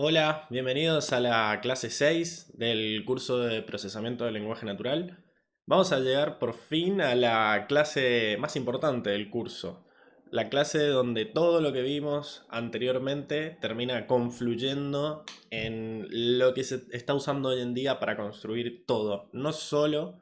Hola, bienvenidos a la clase 6 del curso de procesamiento del lenguaje natural. Vamos a llegar por fin a la clase más importante del curso, la clase donde todo lo que vimos anteriormente termina confluyendo en lo que se está usando hoy en día para construir todo, no solo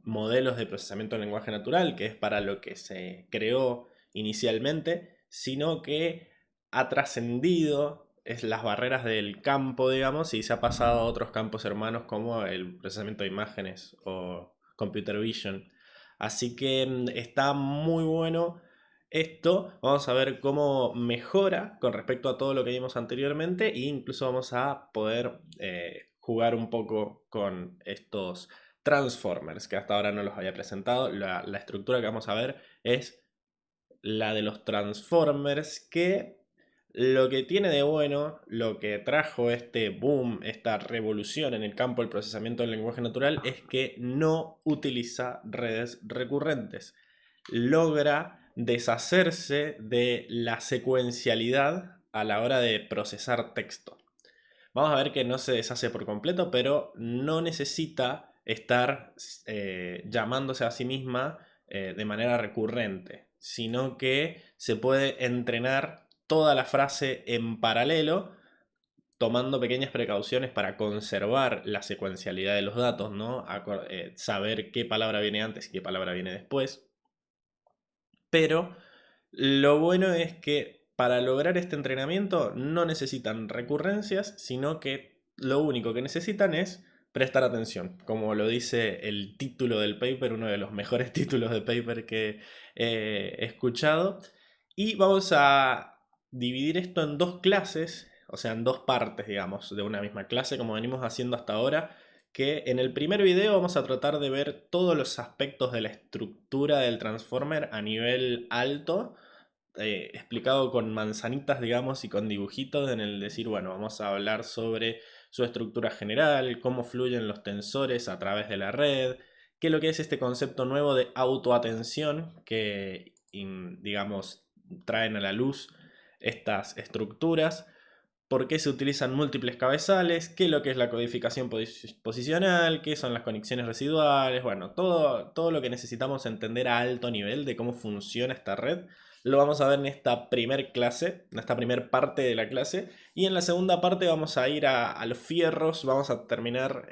modelos de procesamiento del lenguaje natural, que es para lo que se creó inicialmente, sino que ha trascendido las barreras del campo, digamos, y se ha pasado a otros campos hermanos como el procesamiento de imágenes o computer vision. Así que está muy bueno esto. Vamos a ver cómo mejora con respecto a todo lo que vimos anteriormente e incluso vamos a poder jugar un poco con estos transformers que hasta ahora no los había presentado. La estructura que vamos a ver es la de los Transformers, que lo que tiene de bueno, lo que trajo este boom, esta revolución en el campo del procesamiento del lenguaje natural, es que no utiliza redes recurrentes. Logra deshacerse de la secuencialidad a la hora de procesar texto. Vamos a ver que no se deshace por completo, pero no necesita estar llamándose a sí misma de manera recurrente, sino que se puede entrenar toda la frase en paralelo, tomando pequeñas precauciones para conservar la secuencialidad de los datos, ¿no? Saber qué palabra viene antes y qué palabra viene después. Pero lo bueno es que para lograr este entrenamiento no necesitan recurrencias, sino que lo único que necesitan es prestar atención. Como lo dice el título del paper, uno de los mejores títulos de paper que he escuchado. Y vamos a dividir esto en dos clases, o sea, en dos partes, digamos, de una misma clase, como venimos haciendo hasta ahora, que en el primer video vamos a tratar de ver todos los aspectos de la estructura del Transformer a nivel alto, explicado con manzanitas, digamos, y con dibujitos en el decir, bueno, vamos a hablar sobre su estructura general, cómo fluyen los tensores a través de la red, qué es lo que es este concepto nuevo de autoatención que, digamos, traen a la luz estas estructuras, por qué se utilizan múltiples cabezales, qué es lo que es la codificación posicional, qué son las conexiones residuales, bueno, todo lo que necesitamos entender a alto nivel de cómo funciona esta red, lo vamos a ver en esta primer clase, en esta primer parte de la clase, y en la segunda parte vamos a ir a los fierros, vamos a terminar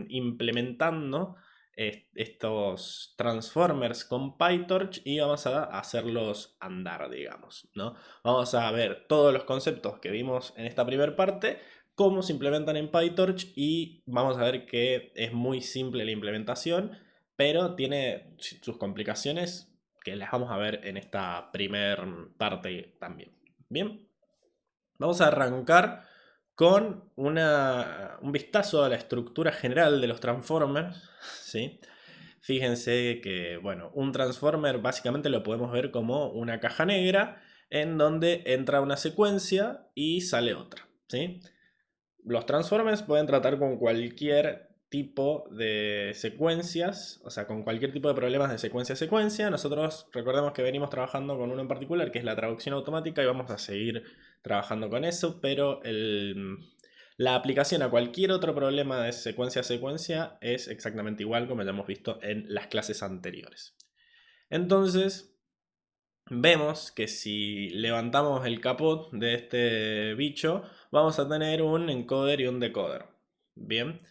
implementando estos transformers con PyTorch y vamos a hacerlos andar, digamos, ¿no? Vamos a ver todos los conceptos que vimos en esta primera parte, cómo se implementan en PyTorch y vamos a ver que es muy simple la implementación, pero tiene sus complicaciones que las vamos a ver en esta primera parte también. Bien, vamos a arrancar con un vistazo a la estructura general de los Transformers, ¿sí? Fíjense que, bueno, un Transformer básicamente lo podemos ver como una caja negra en donde entra una secuencia y sale otra, ¿sí? Los Transformers pueden tratar con cualquier tipo de secuencias, o sea, con cualquier tipo de problemas de secuencia a secuencia. Nosotros recordemos que venimos trabajando con uno en particular, que es la traducción automática, y vamos a seguir trabajando con eso, pero la aplicación a cualquier otro problema de secuencia a secuencia es exactamente igual como ya hemos visto en las clases anteriores. Entonces, vemos que si levantamos el capot de este bicho, vamos a tener un encoder y un decoder. Bien,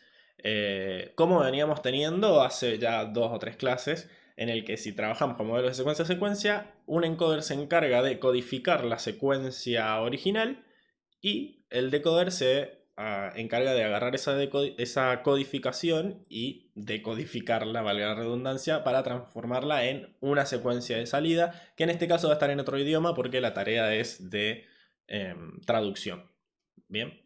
como veníamos teniendo hace ya 2 o 3 clases, en el que si trabajamos con modelos de secuencia a secuencia, un encoder se encarga de codificar la secuencia original y el decoder se encarga de agarrar esa codificación y decodificarla, valga la redundancia, para transformarla en una secuencia de salida, que en este caso va a estar en otro idioma porque la tarea es de traducción. Bien.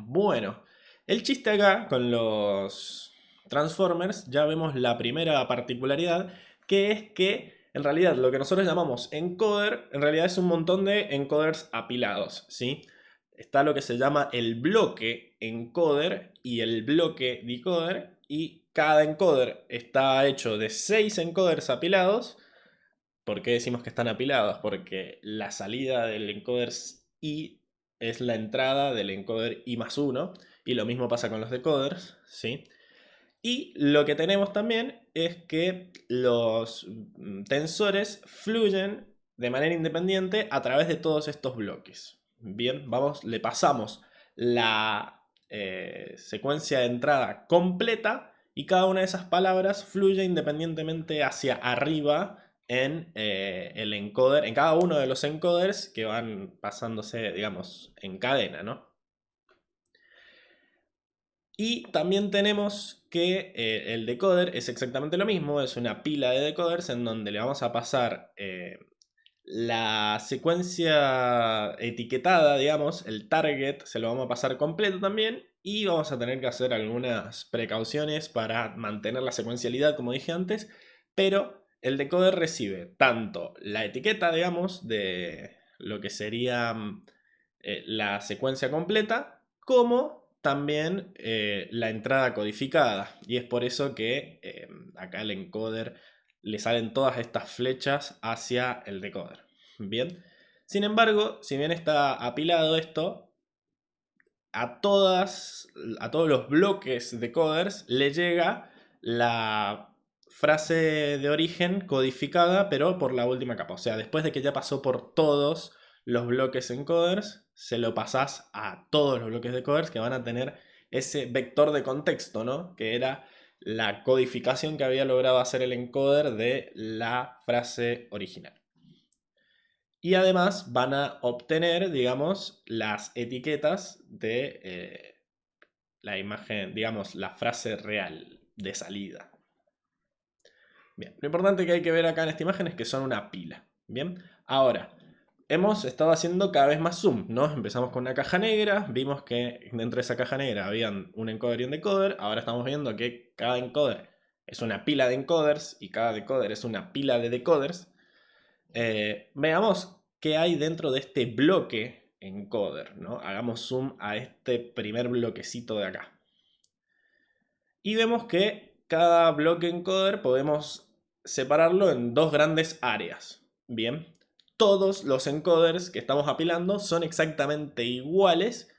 Bueno, el chiste acá con los Transformers, ya vemos la primera particularidad, que es que en realidad lo que nosotros llamamos encoder, en realidad es un montón de encoders apilados, ¿sí? Está lo que se llama el bloque encoder y el bloque decoder, y cada encoder está hecho de 6 encoders apilados. ¿Por qué decimos que están apilados? Porque la salida del encoder I es la entrada del encoder I+1, y lo mismo pasa con los decoders, ¿sí? Y lo que tenemos también es que los tensores fluyen de manera independiente a través de todos estos bloques. Bien, le pasamos la secuencia de entrada completa y cada una de esas palabras fluye independientemente hacia arriba en el encoder, en cada uno de los encoders que van pasándose, digamos, en cadena, ¿no? Y también tenemos que el decoder es exactamente lo mismo, es una pila de decoders en donde le vamos a pasar la secuencia etiquetada, digamos, el target se lo vamos a pasar completo también, y vamos a tener que hacer algunas precauciones para mantener la secuencialidad, como dije antes, pero el decoder recibe tanto la etiqueta, digamos, de lo que sería la secuencia completa, como también la entrada codificada, y es por eso que acá el encoder le salen todas estas flechas hacia el decoder. Bien. Sin embargo, si bien está apilado esto, a todos los bloques decoders le llega la frase de origen codificada, pero por la última capa. O sea, después de que ya pasó por todos los bloques encoders, se lo pasás a todos los bloques decoders que van a tener ese vector de contexto, ¿no? Que era la codificación que había logrado hacer el encoder de la frase original. Y además van a obtener, digamos, las etiquetas de la imagen, digamos, la frase real de salida. Bien, lo importante que hay que ver acá en esta imagen es que son una pila. Bien, ahora, hemos estado haciendo cada vez más zoom, ¿no? Empezamos con una caja negra, vimos que dentro de esa caja negra habían un encoder y un decoder, ahora estamos viendo que cada encoder es una pila de encoders y cada decoder es una pila de decoders. Veamos qué hay dentro de este bloque encoder, ¿no? Hagamos zoom a este primer bloquecito de acá. Y vemos que cada bloque encoder podemos separarlo en dos grandes áreas. Bien, todos los encoders que estamos apilando son exactamente iguales,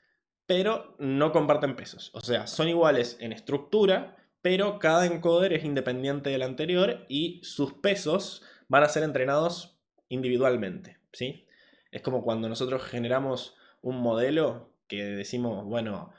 pero no comparten pesos. O sea, son iguales en estructura, pero cada encoder es independiente del anterior y sus pesos van a ser entrenados individualmente, ¿sí? Es como cuando nosotros generamos un modelo que decimos, bueno,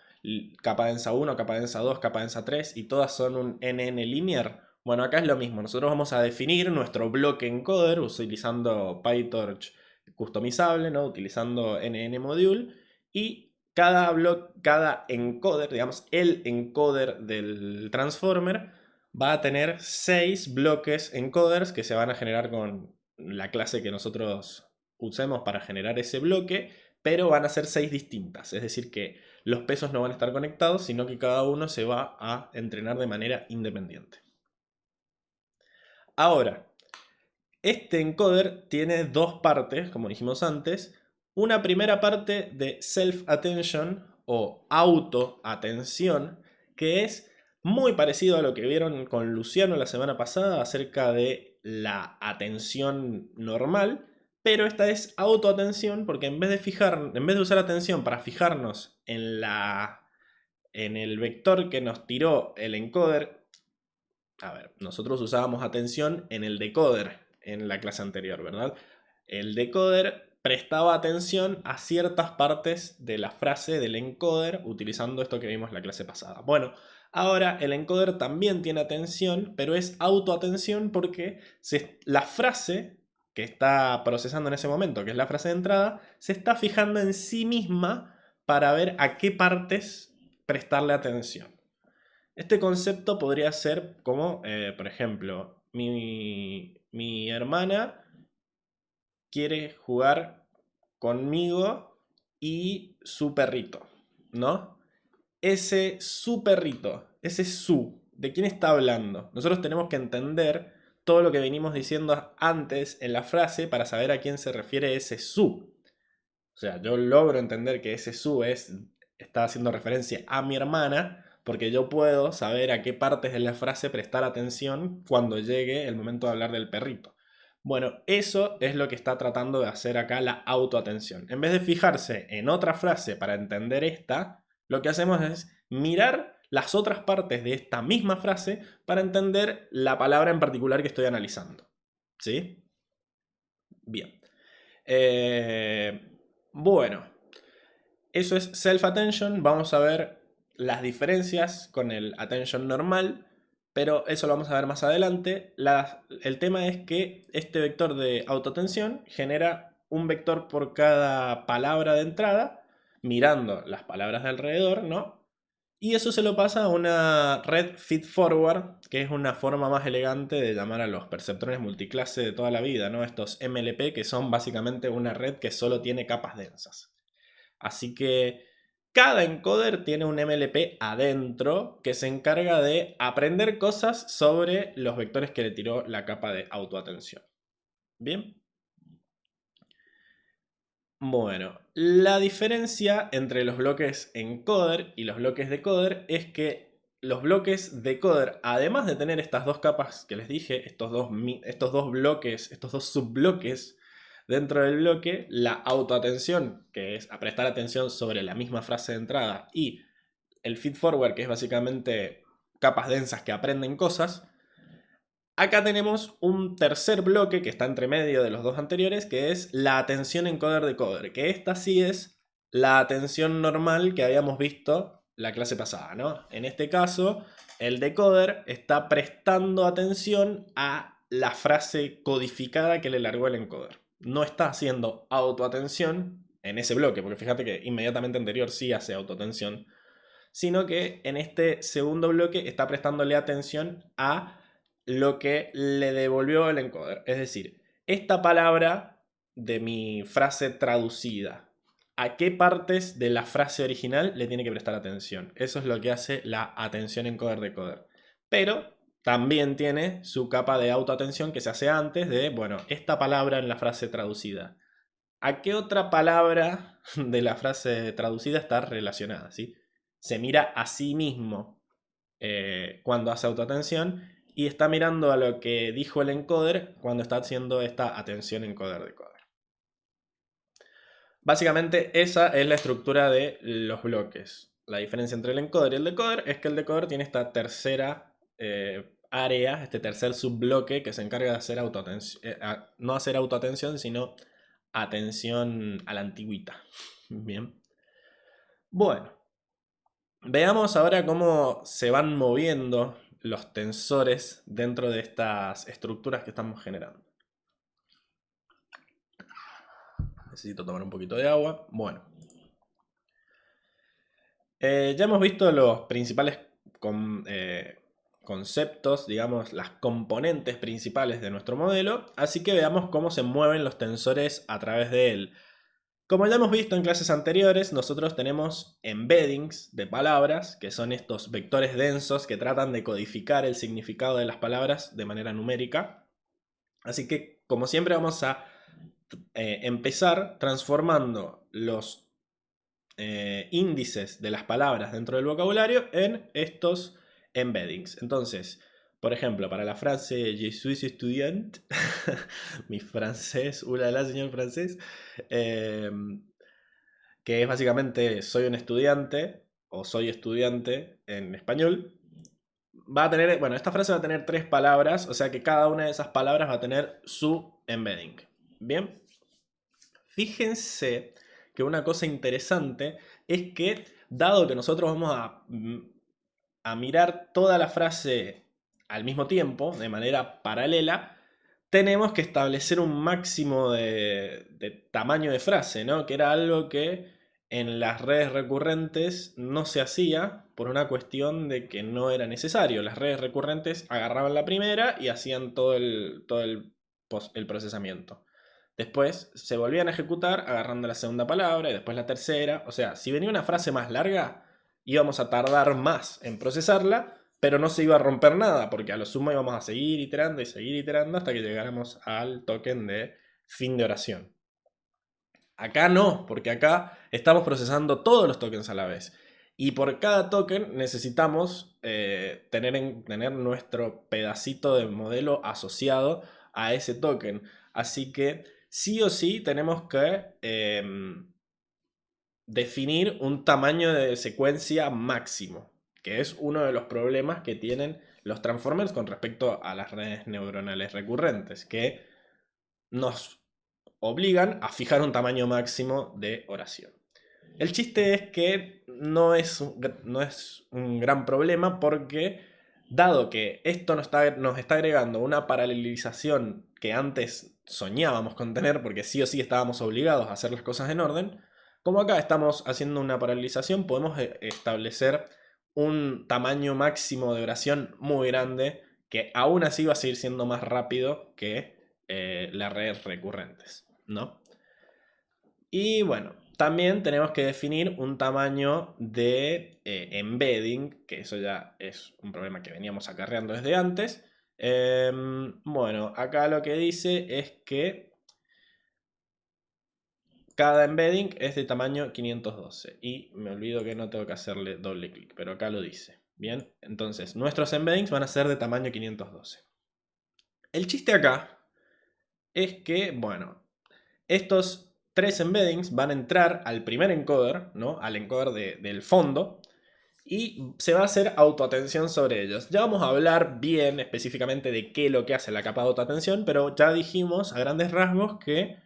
capa densa 1, capa densa 2, capa densa 3 y todas son un NN linear. Bueno, acá es lo mismo. Nosotros vamos a definir nuestro bloque encoder utilizando PyTorch customizable, ¿no? Utilizando NN module, y cada encoder, digamos, el encoder del transformer va a tener 6 bloques encoders que se van a generar con la clase que nosotros usemos para generar ese bloque, pero van a ser 6 distintas. Es decir que los pesos no van a estar conectados, sino que cada uno se va a entrenar de manera independiente. Ahora, este encoder tiene dos partes, como dijimos antes. Una primera parte de self-attention o auto-atención, que es muy parecido a lo que vieron con Luciano la semana pasada acerca de la atención normal, pero esta es autoatención porque en vez de usar atención para fijarnos en el vector que nos tiró el encoder, a ver, nosotros usábamos atención en el decoder en la clase anterior, ¿verdad? El decoder prestaba atención a ciertas partes de la frase del encoder utilizando esto que vimos en la clase pasada. Bueno, ahora el encoder también tiene atención, pero es autoatención porque la frase que está procesando en ese momento, que es la frase de entrada, se está fijando en sí misma para ver a qué partes prestarle atención. Este concepto podría ser como, por ejemplo, mi hermana quiere jugar conmigo y su perrito, ¿no? Ese su perrito, ese su, ¿de quién está hablando? Nosotros tenemos que entender todo lo que venimos diciendo antes en la frase para saber a quién se refiere ese su. O sea, yo logro entender que ese su está haciendo referencia a mi hermana porque yo puedo saber a qué partes de la frase prestar atención cuando llegue el momento de hablar del perrito. Bueno, eso es lo que está tratando de hacer acá la autoatención. En vez de fijarse en otra frase para entender esta, lo que hacemos es mirar las otras partes de esta misma frase para entender la palabra en particular que estoy analizando. ¿Sí? Bien. Bueno, eso es self-attention. Vamos a ver las diferencias con el attention normal, pero eso lo vamos a ver más adelante. El tema es que este vector de autoatención genera un vector por cada palabra de entrada, mirando las palabras de alrededor, ¿no? Y eso se lo pasa a una red feedforward, que es una forma más elegante de llamar a los perceptrones multiclase de toda la vida, ¿no? Estos MLP, que son básicamente una red que solo tiene capas densas. Así que cada encoder tiene un MLP adentro que se encarga de aprender cosas sobre los vectores que le tiró la capa de autoatención. ¿Bien? Bueno, la diferencia entre los bloques encoder y los bloques decoder es que los bloques decoder, además de tener estas dos capas que les dije, estos dos bloques, estos dos subbloques dentro del bloque, la autoatención, que es a prestar atención sobre la misma frase de entrada, y el feedforward, que es básicamente capas densas que aprenden cosas. Acá tenemos un tercer bloque que está entre medio de los dos anteriores, que es la atención encoder-decoder, que esta sí es la atención normal que habíamos visto la clase pasada, ¿no? En este caso, el decoder está prestando atención a la frase codificada que le largó el encoder. No está haciendo autoatención en ese bloque, porque fíjate que inmediatamente anterior sí hace autoatención, sino que en este segundo bloque está prestándole atención a lo que le devolvió el encoder. Es decir, esta palabra de mi frase traducida, ¿a qué partes de la frase original le tiene que prestar atención? Eso es lo que hace la atención encoder-decoder. Pero también tiene su capa de autoatención que se hace antes de, bueno, esta palabra en la frase traducida. ¿A qué otra palabra de la frase traducida está relacionada? ¿Sí? Se mira a sí mismo cuando hace autoatención y está mirando a lo que dijo el encoder cuando está haciendo esta atención encoder-decoder. Básicamente esa es la estructura de los bloques. La diferencia entre el encoder y el decoder es que el decoder tiene esta tercera área, este tercer subbloque que se encarga de hacer autoatención, no hacer autoatención, sino atención a la antigüita. Bien. Bueno, veamos ahora cómo se van moviendo los tensores dentro de estas estructuras que estamos generando. Necesito tomar un poquito de agua. Bueno. Ya hemos visto los principales conceptos, digamos, las componentes principales de nuestro modelo, así que veamos cómo se mueven los tensores a través de él. Como ya hemos visto en clases anteriores, nosotros tenemos embeddings de palabras, que son estos vectores densos que tratan de codificar el significado de las palabras de manera numérica. Así que, como siempre, vamos a empezar transformando los índices de las palabras dentro del vocabulario en estos embeddings. Entonces, por ejemplo, para la frase Je suis étudiant, mi francés, ulala, señor francés, que es básicamente soy un estudiante o soy estudiante en español, va a tener, bueno, esta frase va a tener 3 palabras, o sea que cada una de esas palabras va a tener su embedding. Bien, fíjense que una cosa interesante es que, dado que nosotros vamos a mirar toda la frase al mismo tiempo, de manera paralela, tenemos que establecer un máximo de tamaño de frase, ¿no? Que era algo que en las redes recurrentes no se hacía por una cuestión de que no era necesario. Las redes recurrentes agarraban la primera y hacían todo el procesamiento. Después se volvían a ejecutar agarrando la segunda palabra y después la tercera. O sea, si venía una frase más larga, íbamos a tardar más en procesarla, pero no se iba a romper nada, porque a lo sumo íbamos a seguir iterando y seguir iterando hasta que llegáramos al token de fin de oración. Acá no, porque acá estamos procesando todos los tokens a la vez. Y por cada token necesitamos tener nuestro pedacito de modelo asociado a ese token. Así que sí o sí tenemos que definir un tamaño de secuencia máximo, que es uno de los problemas que tienen los transformers con respecto a las redes neuronales recurrentes, que nos obligan a fijar un tamaño máximo de oración. El chiste es que no es un gran problema porque, dado que esto nos está agregando una paralelización que antes soñábamos con tener, porque sí o sí estábamos obligados a hacer las cosas en orden, como acá estamos haciendo una paralelización, podemos establecer un tamaño máximo de oración muy grande que aún así va a seguir siendo más rápido que las redes recurrentes, ¿no? Y bueno, también tenemos que definir un tamaño de embedding, que eso ya es un problema que veníamos acarreando desde antes. Bueno, acá lo que dice es que cada embedding es de tamaño 512. Y me olvido que no tengo que hacerle doble clic, pero acá lo dice. Bien, entonces nuestros embeddings van a ser de tamaño 512. El chiste acá es que, bueno, estos tres embeddings van a entrar al primer encoder, ¿no? Al encoder del fondo, y se va a hacer autoatención sobre ellos. Ya vamos a hablar bien específicamente de qué es lo que hace la capa de autoatención, pero ya dijimos a grandes rasgos que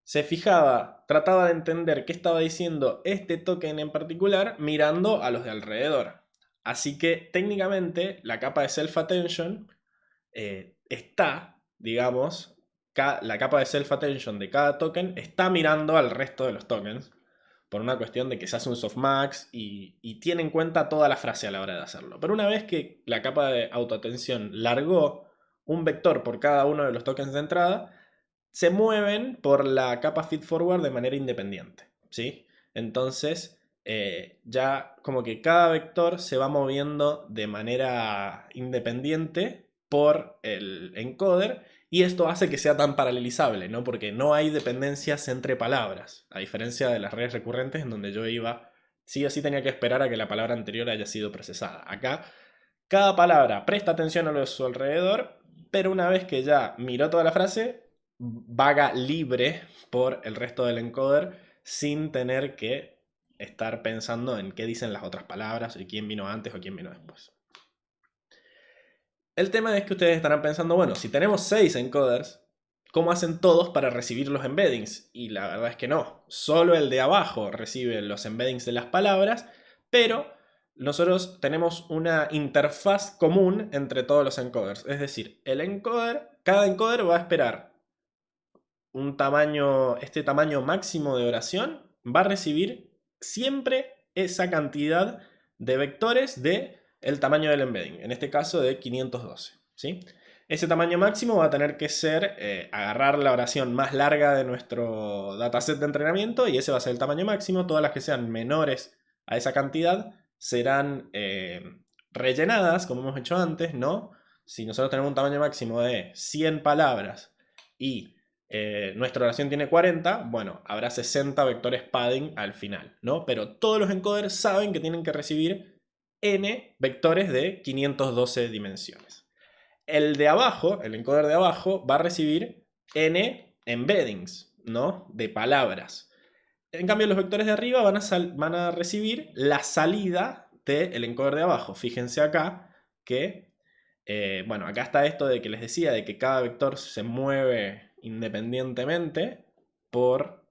se fijaba, trataba de entender qué estaba diciendo este token en particular mirando a los de alrededor. Así que técnicamente la capa de self-attention está, digamos, la capa de self-attention de cada token está mirando al resto de los tokens por una cuestión de que se hace un softmax y tiene en cuenta toda la frase a la hora de hacerlo. Pero una vez que la capa de autoatención largó un vector por cada uno de los tokens de entrada, se mueven por la capa feedforward de manera independiente, ¿sí? Entonces, ya como que cada vector se va moviendo de manera independiente por el encoder y esto hace que sea tan paralelizable, ¿no? Porque no hay dependencias entre palabras, a diferencia de las redes recurrentes en donde yo iba, sí o sí tenía que esperar a que la palabra anterior haya sido procesada. Acá, cada palabra presta atención a lo de su alrededor, pero una vez que ya miró toda la frase, vaga libre por el resto del encoder sin tener que estar pensando en qué dicen las otras palabras y quién vino antes o quién vino después. El tema es que ustedes estarán pensando, bueno, si tenemos 6 encoders, ¿cómo hacen todos para recibir los embeddings? Y la verdad es que no, solo el de abajo recibe los embeddings de las palabras, pero nosotros tenemos una interfaz común entre todos los encoders. Es decir, cada encoder va a esperar este tamaño máximo de oración, va a recibir siempre esa cantidad de vectores de el tamaño del embedding, en este caso de 512, ¿sí? Ese tamaño máximo va a tener que ser agarrar la oración más larga de nuestro dataset de entrenamiento y ese va a ser el tamaño máximo. Todas las que sean menores a esa cantidad serán rellenadas, como hemos hecho antes, ¿no? Si nosotros tenemos un tamaño máximo de 100 palabras y nuestra oración tiene 40, bueno, habrá 60 vectores padding al final, ¿no? Pero todos los encoders saben que tienen que recibir n vectores de 512 dimensiones. El de abajo, el encoder de abajo, va a recibir n embeddings, ¿no? De palabras. En cambio, los vectores de arriba van a recibir la salida del encoder de abajo. Fíjense acá que, bueno, acá está esto de que les decía, de que cada vector se mueve independientemente por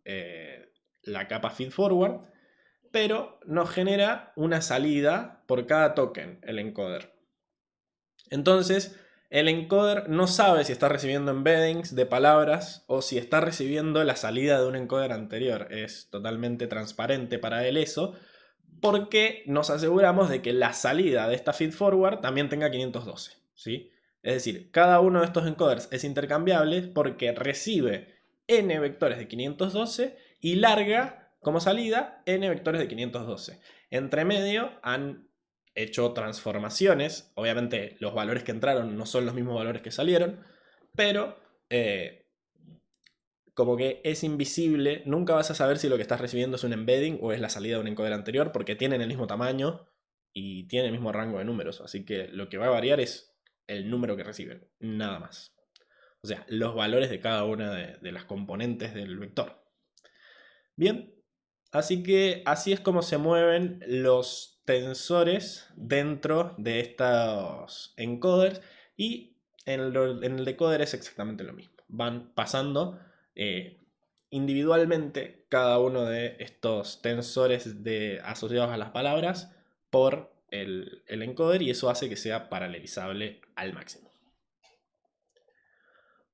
la capa feedforward, pero nos genera una salida por cada token, el encoder. Entonces, el encoder no sabe si está recibiendo embeddings de palabras o si está recibiendo la salida de un encoder anterior. Es totalmente transparente para él eso, porque nos aseguramos de que la salida de esta feedforward también tenga 512, ¿sí? Es decir, cada uno de estos encoders es intercambiable porque recibe n vectores de 512 y larga como salida n vectores de 512. Entre medio han hecho transformaciones. Obviamente los valores que entraron no son los mismos valores que salieron, pero como que es invisible, nunca vas a saber si lo que estás recibiendo es un embedding o es la salida de un encoder anterior, porque tienen el mismo tamaño y tienen el mismo rango de números, así que lo que va a variar es el número que reciben, nada más. o sea, los valores de cada una de las componentes del vector. Bien, así que así es como se mueven los tensores dentro de estos encoders, y en el decoder es exactamente lo mismo. Van pasando individualmente cada uno de estos tensores asociados a las palabras por el encoder, y eso hace que sea paralelizable al máximo.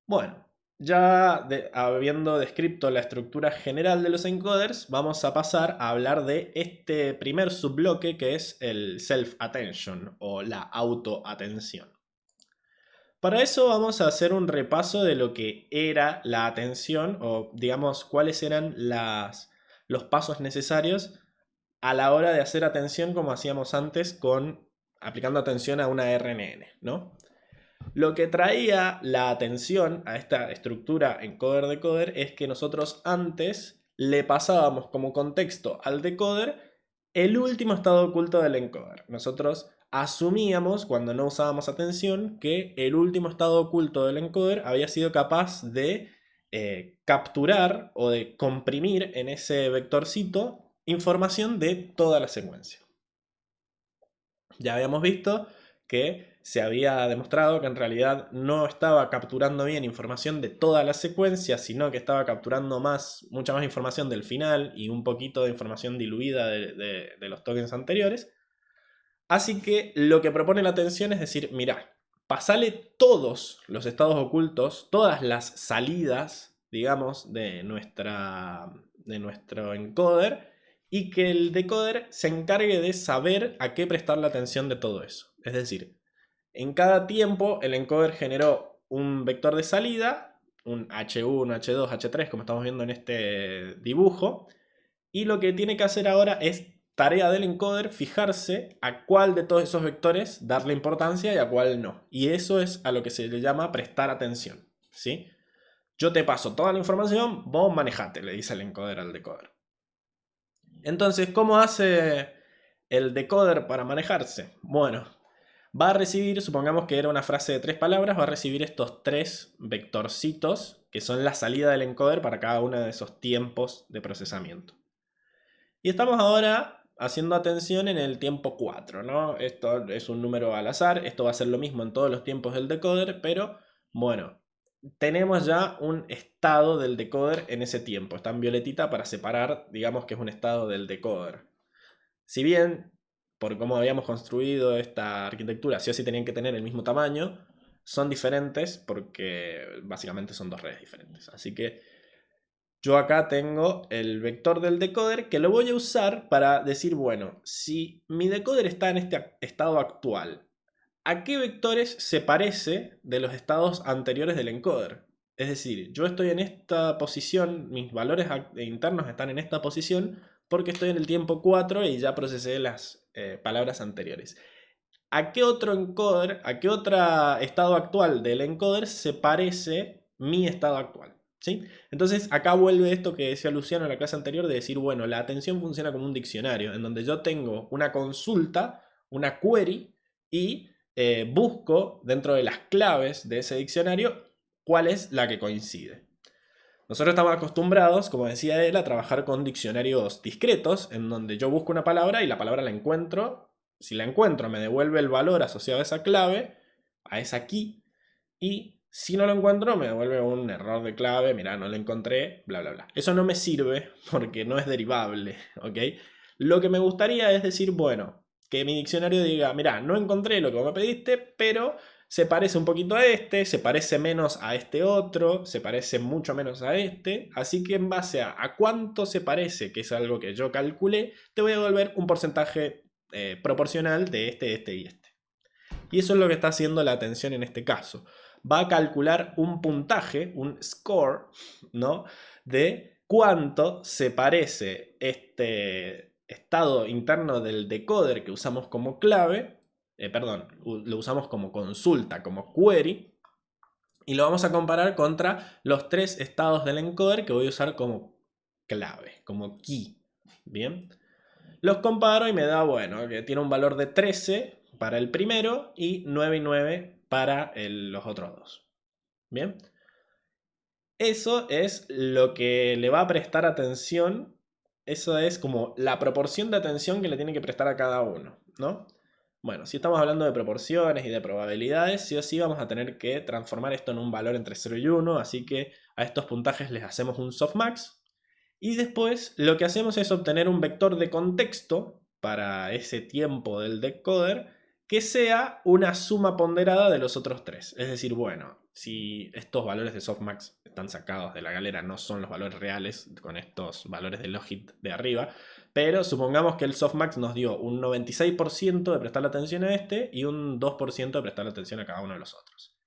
Bueno, ya habiendo descrito la estructura general de los encoders, vamos a pasar a hablar de este primer subbloque, que es el self-attention o la autoatención. Para eso vamos a hacer un repaso de lo que era la atención, o digamos cuáles eran los pasos necesarios a la hora de hacer atención, como hacíamos antes aplicando atención a una RNN, ¿no? Lo que traía la atención a esta estructura encoder-decoder es que nosotros antes le pasábamos como contexto al decoder el último estado oculto del encoder. Nosotros asumíamos, cuando no usábamos atención, que el último estado oculto del encoder había sido capaz de capturar o de comprimir en ese vectorcito información de toda la secuencia. Ya habíamos visto que se había demostrado que en realidad no estaba capturando bien información de toda la secuencia, sino que estaba capturando mucha más información del final y un poquito de información diluida de los tokens anteriores. Así que lo que propone la atención es decir, mirá, pasale todos los estados ocultos, todas las salidas, digamos, de nuestro encoder, y que el decoder se encargue de saber a qué prestarle atención de todo eso. Es decir, en cada tiempo el encoder generó un vector de salida, un H1, H2, H3, como estamos viendo en este dibujo, y lo que tiene que hacer ahora es tarea del encoder fijarse a cuál de todos esos vectores darle importancia y a cuál no. Y eso es a lo que se le llama prestar atención, ¿sí? Yo te paso toda la información, vos manejate, le dice el encoder al decoder. Entonces, ¿cómo hace el decoder para manejarse? Bueno, va a recibir, supongamos que era una frase de 3 palabras, va a recibir estos 3 vectorcitos que son la salida del encoder para cada uno de esos tiempos de procesamiento. Y estamos ahora haciendo atención en el tiempo 4, ¿no? Esto es un número al azar, esto va a ser lo mismo en todos los tiempos del decoder, pero bueno, tenemos ya un estado del decoder en ese tiempo. Está en violetita para separar, digamos que es un estado del decoder. Si bien, por cómo habíamos construido esta arquitectura, sí o sí tenían que tener el mismo tamaño, son diferentes porque básicamente son dos redes diferentes. Así que yo acá tengo el vector del decoder que lo voy a usar para decir, bueno, si mi decoder está en este estado actual, ¿a qué vectores se parece de los estados anteriores del encoder? Es decir, yo estoy en esta posición, mis valores internos están en esta posición porque estoy en el tiempo 4 y ya procesé las palabras anteriores. ¿A qué otro encoder, a qué otro estado actual del encoder se parece mi estado actual? ¿Sí? Entonces acá vuelve esto que decía Luciano en la clase anterior de decir, bueno, la atención funciona como un diccionario, en donde yo tengo una consulta, una query, y busco dentro de las claves de ese diccionario cuál es la que coincide. Nosotros estamos acostumbrados, como decía él, a trabajar con diccionarios discretos, en donde yo busco una palabra y la palabra la encuentro. Si la encuentro, me devuelve el valor asociado a esa clave, a esa key, y si no lo encuentro, me devuelve un error de clave, mira, no lo encontré, bla, bla, bla. Eso no me sirve porque no es derivable, ¿ok? Lo que me gustaría es decir, bueno, que mi diccionario diga, mira, no encontré lo que me pediste, pero se parece un poquito a este, se parece menos a este otro, se parece mucho menos a este, así que en base a cuánto se parece, que es algo que yo calculé, te voy a devolver un porcentaje proporcional de este y este. Y eso es lo que está haciendo la atención en este caso. Va a calcular un puntaje, un score, ¿no? De cuánto se parece este estado interno del decoder que usamos como clave, lo usamos como consulta, como query, y lo vamos a comparar contra los 3 estados del encoder que voy a usar como clave, como key. Bien. Los comparo y me da, bueno, que tiene un valor de 13 para el primero y 9 y 9 para los otros dos. Bien. Eso es lo que le va a prestar atención. Eso es como la proporción de atención que le tiene que prestar a cada uno, ¿no? Bueno, si estamos hablando de proporciones y de probabilidades, sí o sí vamos a tener que transformar esto en un valor entre 0 y 1, así que a estos puntajes les hacemos un softmax. Y después lo que hacemos es obtener un vector de contexto para ese tiempo del decoder que sea una suma ponderada de los otros tres. Es decir, bueno, si estos valores de softmax están sacados de la galera, no son los valores reales con estos valores de logit de arriba, pero supongamos que el softmax nos dio un 96% de prestarle atención a este y un 2% de prestarle atención a cada uno de los otros.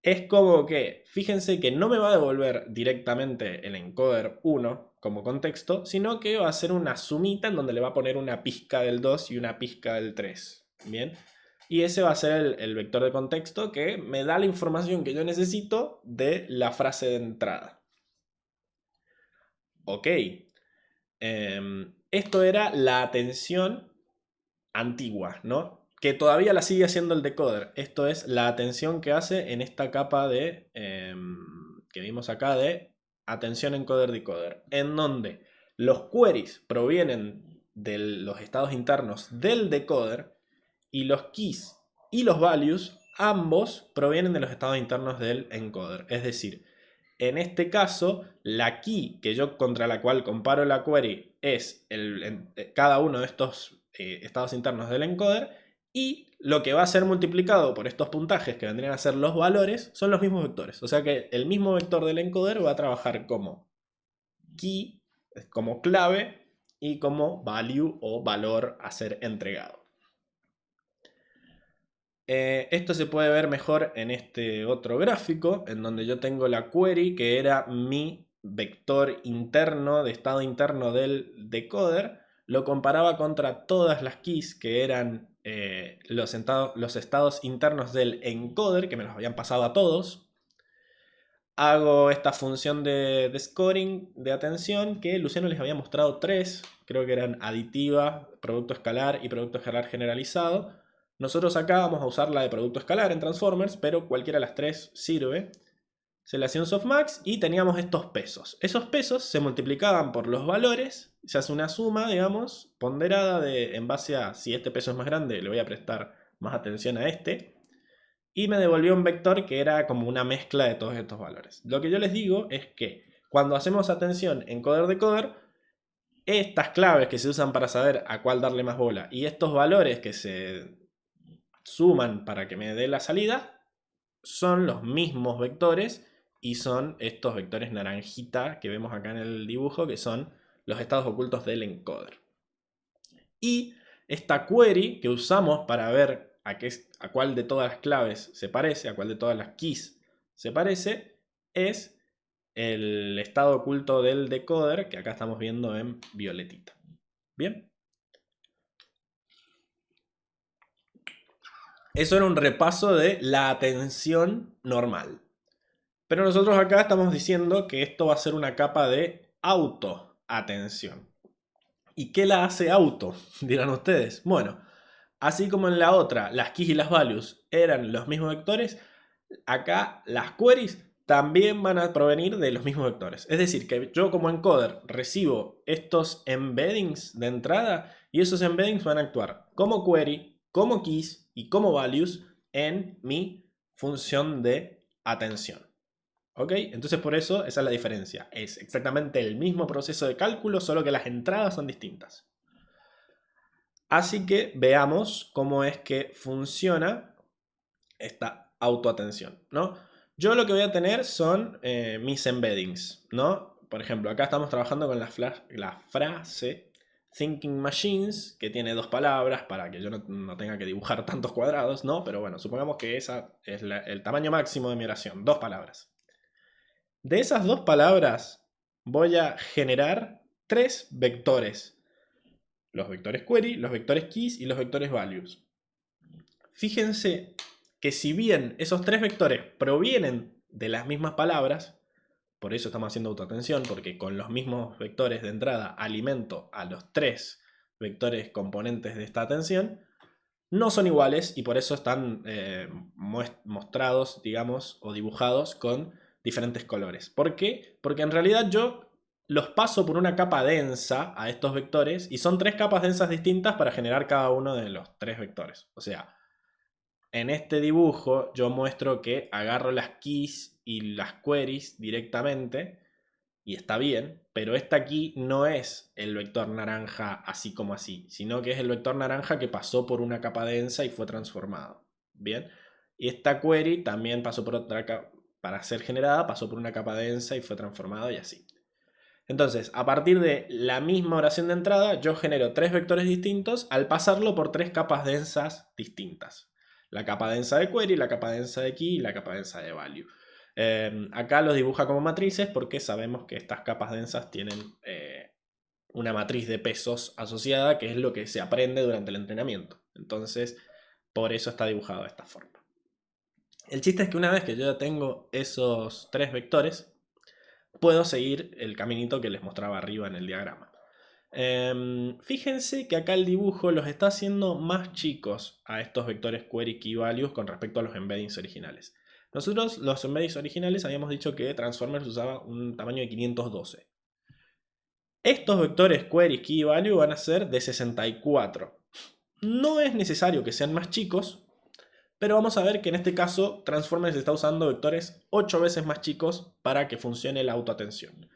Es como que, fíjense que no me va a devolver directamente el encoder 1 como contexto, sino que va a ser una sumita en donde le va a poner una pizca del 2 y una pizca del 3. Bien. Y ese va a ser el vector de contexto que me da la información que yo necesito de la frase de entrada. Ok. Esto era la atención antigua, ¿no? Que todavía la sigue haciendo el decoder. Esto es la atención que hace en esta capa de que vimos acá de atención encoder-decoder, en donde los queries provienen de los estados internos del decoder y los keys y los values ambos provienen de los estados internos del encoder. Es decir, en este caso, la key que yo contra la cual comparo la query es cada uno de estos estados internos del encoder, y lo que va a ser multiplicado por estos puntajes que vendrían a ser los valores son los mismos vectores. O sea que el mismo vector del encoder va a trabajar como key, como clave, y como value o valor a ser entregado. Esto se puede ver mejor en este otro gráfico, en donde yo tengo la query, que era mi vector interno, de estado interno del decoder. Lo comparaba contra todas las keys, que eran los estados internos del encoder, que me los habían pasado a todos. Hago esta función de scoring de atención, que Luciano les había mostrado tres, creo que eran aditiva, producto escalar y producto escalar generalizado. Nosotros acá vamos a usar la de producto escalar en Transformers, pero cualquiera de las tres sirve. Se le hacía un softmax y teníamos estos pesos. Esos pesos se multiplicaban por los valores, se hace una suma, digamos, ponderada en base a si este peso es más grande, le voy a prestar más atención a este. Y me devolvió un vector que era como una mezcla de todos estos valores. Lo que yo les digo es que cuando hacemos atención encoder-decoder, estas claves que se usan para saber a cuál darle más bola y estos valores que se suman para que me dé la salida son los mismos vectores y son estos vectores naranjita que vemos acá en el dibujo, que son los estados ocultos del encoder. Y esta query que usamos para ver a cuál de todas las claves se parece, a cuál de todas las keys se parece, es el estado oculto del decoder, que acá estamos viendo en violetita. ¿Bien? Eso era un repaso de la atención normal. Pero nosotros acá estamos diciendo que esto va a ser una capa de autoatención. ¿Y qué la hace auto? Dirán ustedes. Bueno, así como en la otra, las keys y las values eran los mismos vectores, acá las queries también van a provenir de los mismos vectores. Es decir, que yo como encoder recibo estos embeddings de entrada y esos embeddings van a actuar como query, como keys y como values en mi función de atención. ¿Ok? Entonces por eso esa es la diferencia. Es exactamente el mismo proceso de cálculo, solo que las entradas son distintas. Así que veamos cómo es que funciona esta autoatención, ¿no? Yo lo que voy a tener son mis embeddings, ¿no? Por ejemplo, acá estamos trabajando con la frase Thinking Machines, que tiene dos palabras para que yo no tenga que dibujar tantos cuadrados, ¿no? Pero bueno, supongamos que esa es el tamaño máximo de mi oración, dos palabras. De esas dos palabras voy a generar tres vectores. Los vectores query, los vectores keys y los vectores values. Fíjense que si bien esos tres vectores provienen de las mismas palabras, por eso estamos haciendo autoatención, porque con los mismos vectores de entrada alimento a los tres vectores componentes de esta atención, no son iguales y por eso están mostrados, digamos, o dibujados con diferentes colores. ¿Por qué? Porque en realidad yo los paso por una capa densa a estos vectores y son 3 capas densas distintas para generar cada uno de los 3 vectores. O sea, en este dibujo yo muestro que agarro las keys y las queries directamente y está bien, pero esta aquí no es el vector naranja así como así, sino que es el vector naranja que pasó por una capa densa y fue transformado. Bien, y esta query también pasó por otra capa, para ser generada pasó por una capa densa y fue transformado y así. Entonces, a partir de la misma oración de entrada, yo genero 3 vectores distintos al pasarlo por 3 capas densas distintas. La capa densa de query, la capa densa de key y la capa densa de value. Acá los dibuja como matrices porque sabemos que estas capas densas tienen una matriz de pesos asociada, que es lo que se aprende durante el entrenamiento. Entonces, por eso está dibujado de esta forma. El chiste es que una vez que yo ya tengo esos 3 vectores, puedo seguir el caminito que les mostraba arriba en el diagrama. Fíjense que acá el dibujo los está haciendo más chicos a estos vectores query key values con respecto a los embeddings originales. Nosotros los embeddings originales habíamos dicho que Transformers usaba un tamaño de 512. Estos vectores query key value van a ser de 64. No es necesario que sean más chicos, pero vamos a ver que en este caso Transformers está usando vectores 8 veces más chicos para que funcione la autoatención.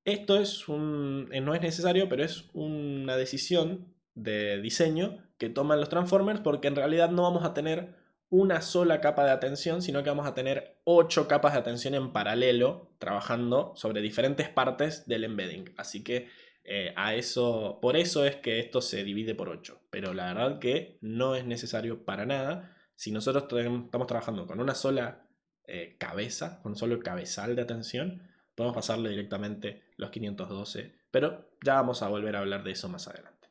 Esto no es necesario, pero es una decisión de diseño que toman los Transformers porque en realidad no vamos a tener una sola capa de atención, sino que vamos a tener 8 capas de atención en paralelo trabajando sobre diferentes partes del embedding. Así que por eso es que esto se divide por 8. Pero la verdad que no es necesario para nada. Si nosotros estamos trabajando con una sola cabeza, con un solo cabezal de atención, podemos pasarle directamente los 512, pero ya vamos a volver a hablar de eso más adelante.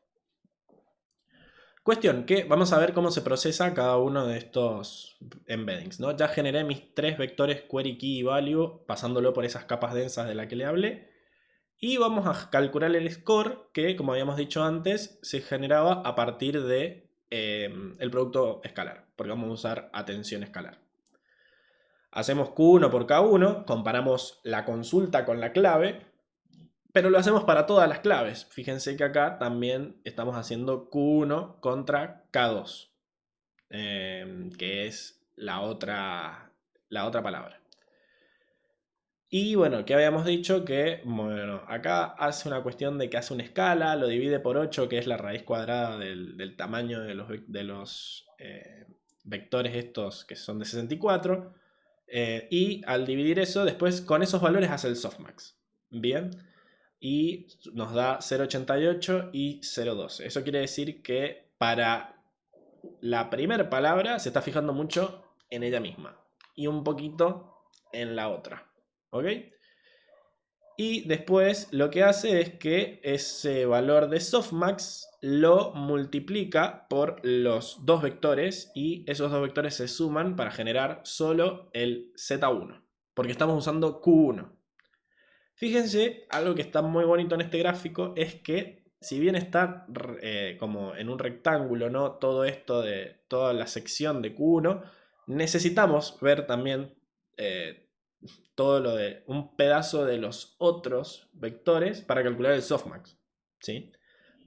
Cuestión que vamos a ver cómo se procesa cada uno de estos embeddings, ¿no? Ya generé mis 3 vectores query key y value pasándolo por esas capas densas de las que le hablé. Y vamos a calcular el score que, como habíamos dicho antes, se generaba a partir de el producto escalar, porque vamos a usar atención escalar. Hacemos Q1 por K1, comparamos la consulta con la clave, pero lo hacemos para todas las claves. Fíjense que acá también estamos haciendo Q1 contra K2, que es la otra palabra. Y bueno, que habíamos dicho que, bueno, acá hace una cuestión de que hace una escala, lo divide por 8, que es la raíz cuadrada del tamaño de los vectores estos que son de 64. Y al dividir eso, después con esos valores hace el softmax. Bien. Y nos da 0,88 y 0,12. Eso quiere decir que para la primera palabra se está fijando mucho en ella misma y un poquito en la otra. ¿Ok? Y después lo que hace es que ese valor de softmax lo multiplica por los 2 vectores y esos 2 vectores se suman para generar solo el Z1, porque estamos usando Q1. Fíjense, algo que está muy bonito en este gráfico es que si bien está como en un rectángulo, ¿no? Todo esto de toda la sección de Q1, necesitamos ver también todo lo de un pedazo de los otros vectores para calcular el softmax, ¿sí?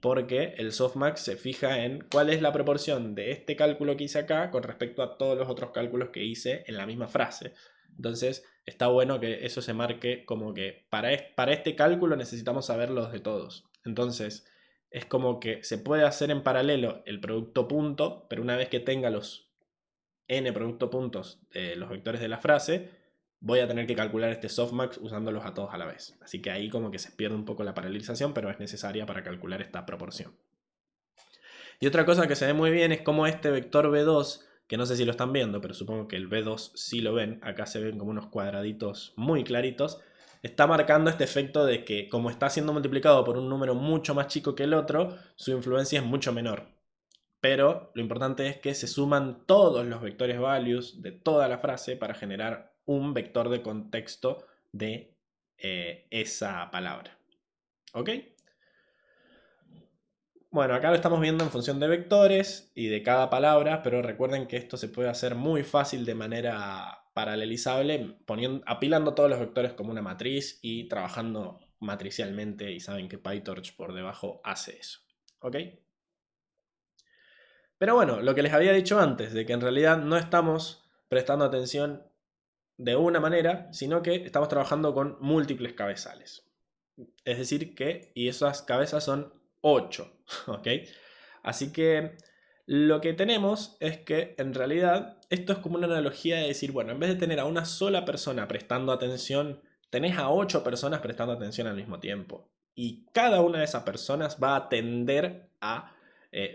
Porque el softmax se fija en cuál es la proporción de este cálculo que hice acá con respecto a todos los otros cálculos que hice en la misma frase. Entonces está bueno que eso se marque como que para este cálculo necesitamos saber los de todos. Entonces es como que se puede hacer en paralelo el producto punto, pero una vez que tenga los n producto puntos de los vectores de la frase, voy a tener que calcular este softmax usándolos a todos a la vez. Así que ahí como que se pierde un poco la paralelización, pero es necesaria para calcular esta proporción. Y otra cosa que se ve muy bien es cómo este vector B2, que no sé si lo están viendo, pero supongo que el B2 sí lo ven, acá se ven como unos cuadraditos muy claritos, está marcando este efecto de que como está siendo multiplicado por un número mucho más chico que el otro, su influencia es mucho menor. Pero lo importante es que se suman todos los vectores values de toda la frase para generar un vector de contexto de esa palabra. ¿Ok? Bueno, acá lo estamos viendo en función de vectores y de cada palabra, pero recuerden que esto se puede hacer muy fácil de manera paralelizable apilando todos los vectores como una matriz y trabajando matricialmente, y saben que PyTorch por debajo hace eso. ¿Ok? Pero bueno, lo que les había dicho antes, de que en realidad no estamos prestando atención de una manera, sino que estamos trabajando con múltiples cabezales. Es decir que, y esas cabezas son 8, ¿ok? Así que lo que tenemos es que en realidad esto es como una analogía de decir, bueno, en vez de tener a una sola persona prestando atención, tenés a 8 personas prestando atención al mismo tiempo. Y cada una de esas personas va a tender a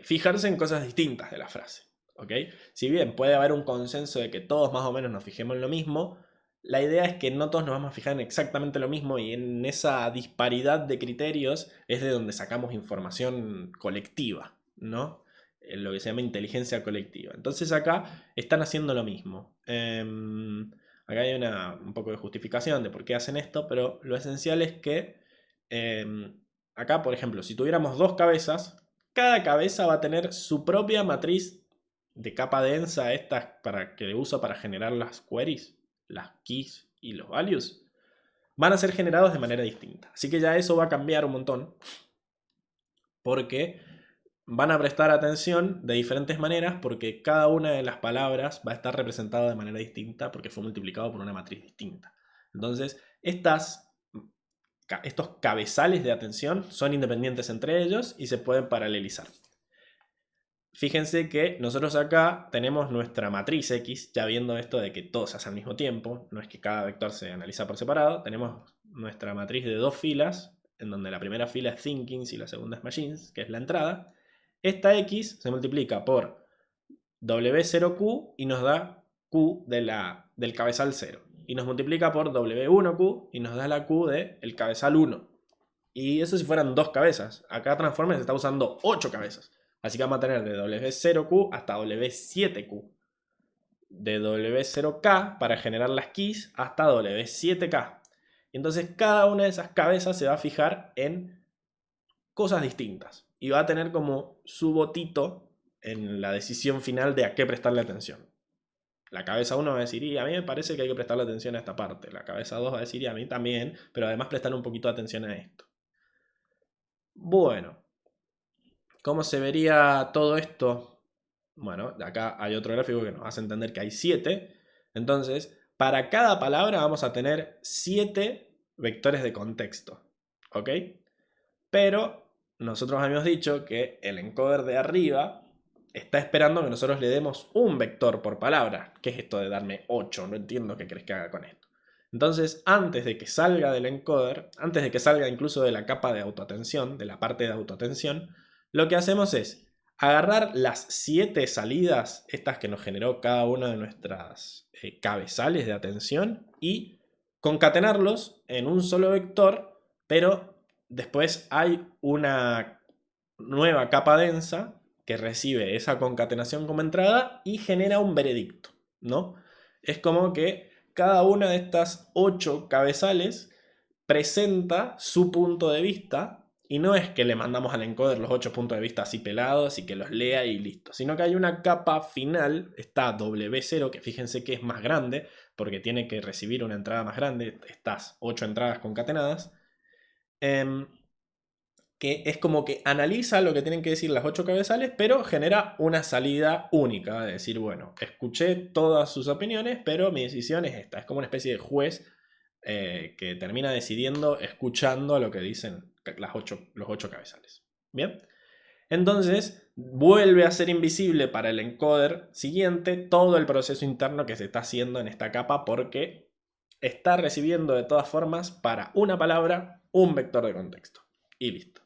fijarse en cosas distintas de la frase. ¿Ok? Si bien puede haber un consenso de que todos más o menos nos fijemos en lo mismo, la idea es que no todos nos vamos a fijar en exactamente lo mismo, y en esa disparidad de criterios es de donde sacamos información colectiva, ¿no? Lo que se llama inteligencia colectiva. Entonces acá están haciendo lo mismo. Acá hay un poco de justificación de por qué hacen esto, pero lo esencial es que acá, por ejemplo, si tuviéramos dos cabezas, cada cabeza va a tener su propia matriz de capa densa, estas que uso para generar las queries, las keys y los values, van a ser generados de manera distinta. Así que ya eso va a cambiar un montón, porque van a prestar atención de diferentes maneras, porque cada una de las palabras va a estar representada de manera distinta porque fue multiplicado por una matriz distinta. Entonces, estos cabezales de atención son independientes entre ellos y se pueden paralelizar. Fíjense que nosotros acá tenemos nuestra matriz X, ya viendo esto de que todo se hace al mismo tiempo, no es que cada vector se analiza por separado. Tenemos nuestra matriz de dos filas, en donde la primera fila es thinkings y la segunda es machines, que es la entrada. Esta X se multiplica por W0Q y nos da Q del cabezal 0. Y nos multiplica por W1Q y nos da la Q del cabezal 1. Y eso si fueran dos cabezas. Acá Transformers está usando 8 cabezas. Así que vamos a tener de W0Q hasta W7Q. De W0K para generar las keys hasta W7K. Entonces cada una de esas cabezas se va a fijar en cosas distintas. Y va a tener como su votito en la decisión final de a qué prestarle atención. La cabeza 1 va a decir, y a mí me parece que hay que prestarle atención a esta parte. La cabeza 2 va a decir, y a mí también, pero además prestar un poquito de atención a esto. Bueno, ¿cómo se vería todo esto? Bueno, acá hay otro gráfico que nos hace entender que hay 7. Entonces, para cada palabra vamos a tener 7 vectores de contexto. ¿Ok? Pero nosotros habíamos dicho que el encoder de arriba está esperando que nosotros le demos un vector por palabra. ¿Qué es esto de darme 8? No entiendo qué crees que haga con esto. Entonces, antes de que salga del encoder, antes de que salga incluso de la capa de autoatención, de la parte de autoatención, lo que hacemos es agarrar las 7 salidas, estas que nos generó cada una de nuestras cabezales de atención, y concatenarlos en un solo vector, pero después hay una nueva capa densa que recibe esa concatenación como entrada y genera un veredicto, ¿no? Es como que cada una de estas 8 cabezales presenta su punto de vista, y no es que le mandamos al encoder los 8 puntos de vista así pelados y que los lea y listo, sino que hay una capa final, está W0, que fíjense que es más grande porque tiene que recibir una entrada más grande, estas 8 entradas concatenadas, que es como que analiza lo que tienen que decir las 8 cabezales, pero genera una salida única, de decir, bueno, escuché todas sus opiniones, pero mi decisión es esta. Es como una especie de juez que termina decidiendo escuchando lo que dicen los 8 cabezales. ¿Bien? Entonces, vuelve a ser invisible para el encoder siguiente todo el proceso interno que se está haciendo en esta capa, porque está recibiendo de todas formas para una palabra un vector de contexto. Y listo.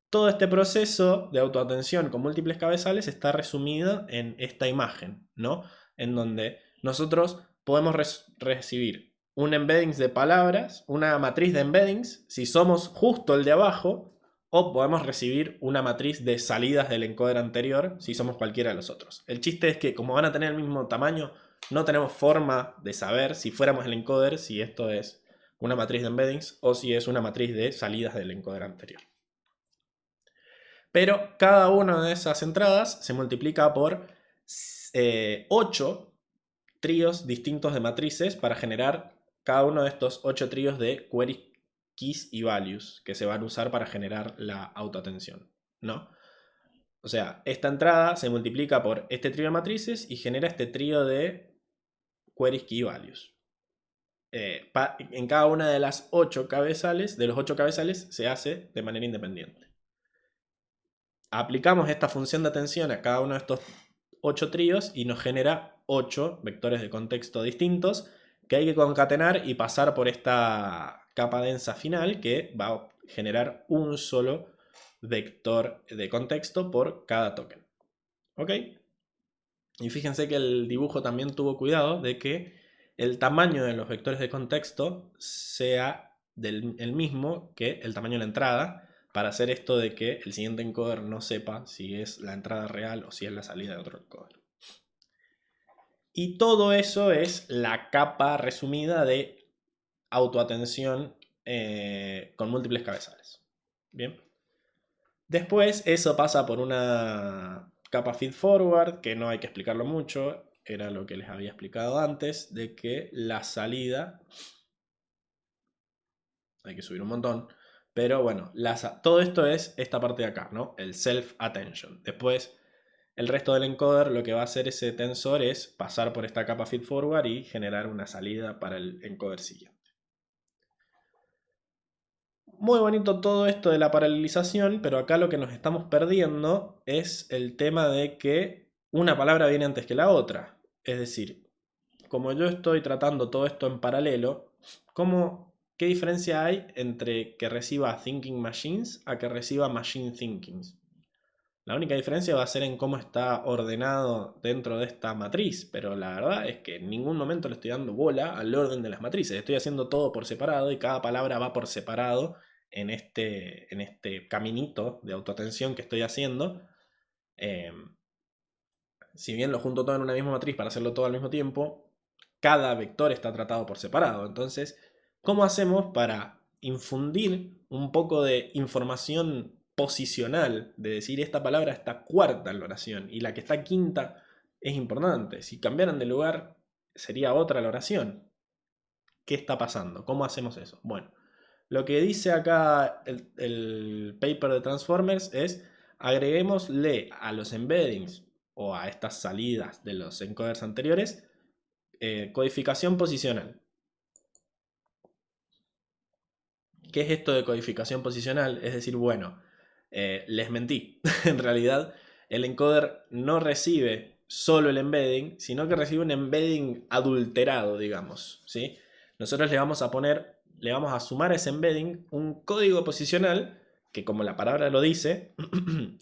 Todo este proceso de autoatención con múltiples cabezales está resumido en esta imagen, ¿no? En donde nosotros podemos recibir un embeddings de palabras, una matriz de embeddings, si somos justo el de abajo, o podemos recibir una matriz de salidas del encoder anterior, si somos cualquiera de los otros. El chiste es que, como van a tener el mismo tamaño, no tenemos forma de saber, si fuéramos el encoder, si esto es una matriz de embeddings o si es una matriz de salidas del encoder anterior. Pero cada una de esas entradas se multiplica por 8 tríos distintos de matrices para generar cada uno de estos 8 tríos de queries, keys y values que se van a usar para generar la autoatención, ¿no? O sea, esta entrada se multiplica por este trío de matrices y genera este trío de queries, key y values. En cada una de las 8 cabezales, de los 8 cabezales, se hace de manera independiente. Aplicamos esta función de atención a cada uno de estos 8 tríos y nos genera 8 vectores de contexto distintos que hay que concatenar y pasar por esta capa densa final que va a generar un solo vector de contexto por cada token. ¿Ok? Y fíjense que el dibujo también tuvo cuidado de que el tamaño de los vectores de contexto sea el mismo que el tamaño de la entrada, para hacer esto de que el siguiente encoder no sepa si es la entrada real o si es la salida de otro encoder. Y todo eso es la capa resumida de autoatención con múltiples cabezales. Bien. Después eso pasa por una capa feed forward, que no hay que explicarlo mucho, era lo que les había explicado antes, de que la salida, hay que subir un montón, pero bueno, todo esto es esta parte de acá, ¿no? El self-attention. Después, el resto del encoder lo que va a hacer ese tensor es pasar por esta capa feed forward y generar una salida para el encoder siguiente. Muy bonito todo esto de la paralelización, pero acá lo que nos estamos perdiendo es el tema de que una palabra viene antes que la otra. Es decir, como yo estoy tratando todo esto en paralelo, ¿qué diferencia hay entre que reciba Thinking Machines a que reciba Machine Thinkings? La única diferencia va a ser en cómo está ordenado dentro de esta matriz, pero la verdad es que en ningún momento le estoy dando bola al orden de las matrices. Estoy haciendo todo por separado y cada palabra va por separado en este caminito de autoatención que estoy haciendo. Si bien lo junto todo en una misma matriz para hacerlo todo al mismo tiempo, cada vector está tratado por separado. Entonces, ¿cómo hacemos para infundir un poco de información posicional? De decir, esta palabra está cuarta en la oración y la que está quinta es importante. Si cambiaran de lugar, sería otra la oración. ¿Qué está pasando? ¿Cómo hacemos eso? Bueno, lo que dice acá el paper de Transformers es: agreguémosle a los embeddings o a estas salidas de los encoders anteriores codificación posicional. ¿Qué es esto de codificación posicional? Es decir, bueno, les mentí. En realidad, el encoder no recibe solo el embedding, sino que recibe un embedding adulterado, digamos, ¿sí? Nosotros le vamos a sumar a ese embedding un código posicional que, como la palabra lo dice,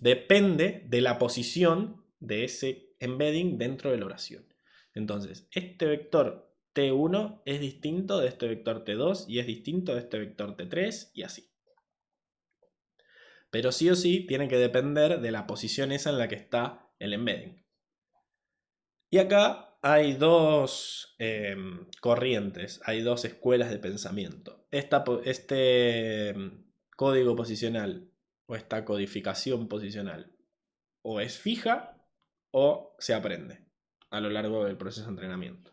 depende de la posición de ese embedding dentro de la oración. Entonces, este vector T1 es distinto de este vector T2 y es distinto de este vector T3 y así. Pero sí o sí tiene que depender de la posición esa en la que está el embedding. Y acá hay dos corrientes, hay dos escuelas de pensamiento. Este código posicional o esta codificación posicional o es fija o se aprende a lo largo del proceso de entrenamiento.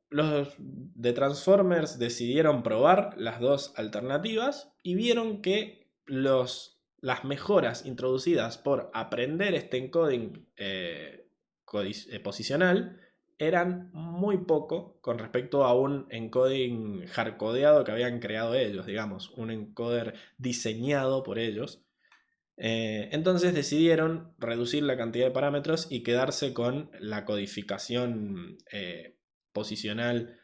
Los de Transformers decidieron probar las dos alternativas y vieron que las mejoras introducidas por aprender este encoding posicional eran muy poco con respecto a un encoding hardcodeado que habían creado ellos, digamos, un encoder diseñado por ellos. Entonces decidieron reducir la cantidad de parámetros y quedarse con la codificación posicional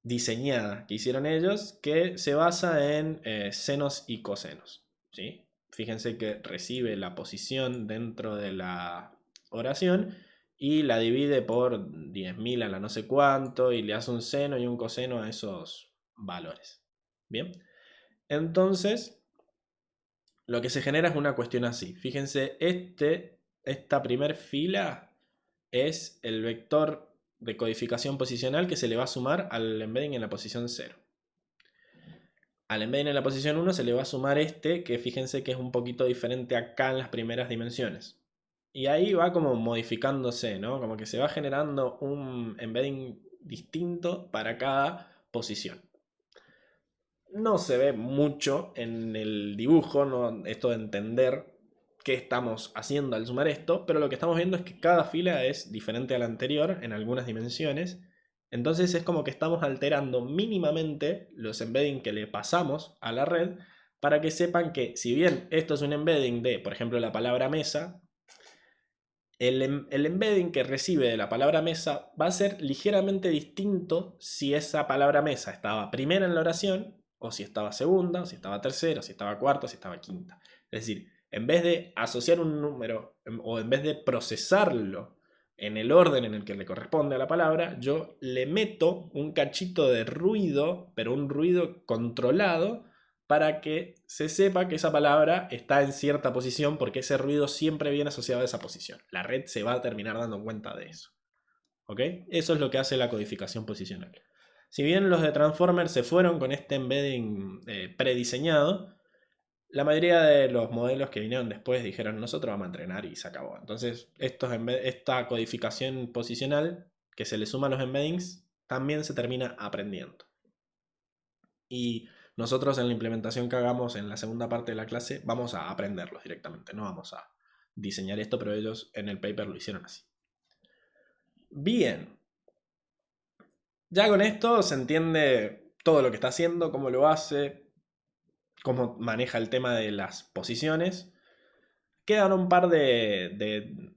diseñada que hicieron ellos, que se basa en senos y cosenos, ¿sí? Fíjense que recibe la posición dentro de la oración y la divide por 10.000 a la no sé cuánto y le hace un seno y un coseno a esos valores. Bien, entonces lo que se genera es una cuestión así. Fíjense, esta primer fila es el vector de codificación posicional que se le va a sumar al embedding en la posición 0. Al embedding en la posición 1 se le va a sumar que fíjense que es un poquito diferente acá en las primeras dimensiones. Y ahí va como modificándose, ¿no? Como que se va generando un embedding distinto para cada posición. No se ve mucho en el dibujo, ¿no? Esto de entender qué estamos haciendo al sumar esto, pero lo que estamos viendo es que cada fila es diferente a la anterior en algunas dimensiones. Entonces es como que estamos alterando mínimamente los embedding que le pasamos a la red para que sepan que si bien esto es un embedding de, por ejemplo, la palabra mesa, el embedding que recibe de la palabra mesa va a ser ligeramente distinto si esa palabra mesa estaba primera en la oración, o si estaba segunda, o si estaba tercera, o si estaba cuarta, o si estaba quinta. Es decir, en vez de asociar un número, o en vez de procesarlo en el orden en el que le corresponde a la palabra, yo le meto un cachito de ruido, pero un ruido controlado, para que se sepa que esa palabra está en cierta posición, porque ese ruido siempre viene asociado a esa posición. La red se va a terminar dando cuenta de eso. ¿Ok? Eso es lo que hace la codificación posicional. Si bien los de Transformer se fueron con este embedding prediseñado, la mayoría de los modelos que vinieron después dijeron nosotros vamos a entrenar y se acabó. Entonces esta codificación posicional que se le suma a los embeddings también se termina aprendiendo. Y nosotros en la implementación que hagamos en la segunda parte de la clase vamos a aprenderlos directamente, no vamos a diseñar esto, pero ellos en el paper lo hicieron así. Bien, ya con esto se entiende todo lo que está haciendo, cómo lo hace, cómo maneja el tema de las posiciones. Quedan un par de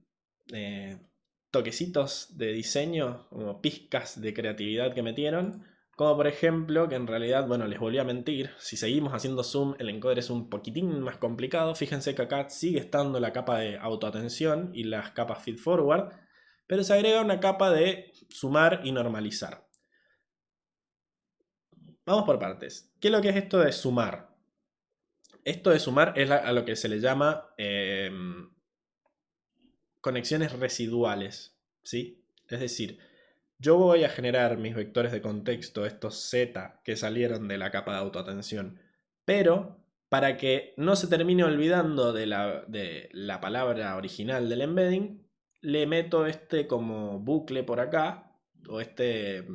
toquecitos de diseño, como pizcas de creatividad que metieron. Como por ejemplo, que en realidad, bueno, les volví a mentir. Si seguimos haciendo zoom, el encoder es un poquitín más complicado. Fíjense que acá sigue estando la capa de autoatención y las capas feed forward, pero se agrega una capa de sumar y normalizar. Vamos por partes. ¿Qué es lo que es esto de sumar? Esto de sumar es a lo que se le llama conexiones residuales, ¿sí? Es decir, yo voy a generar mis vectores de contexto, estos Z que salieron de la capa de autoatención, pero para que no se termine olvidando de la palabra original del embedding, le meto este como bucle por acá, o este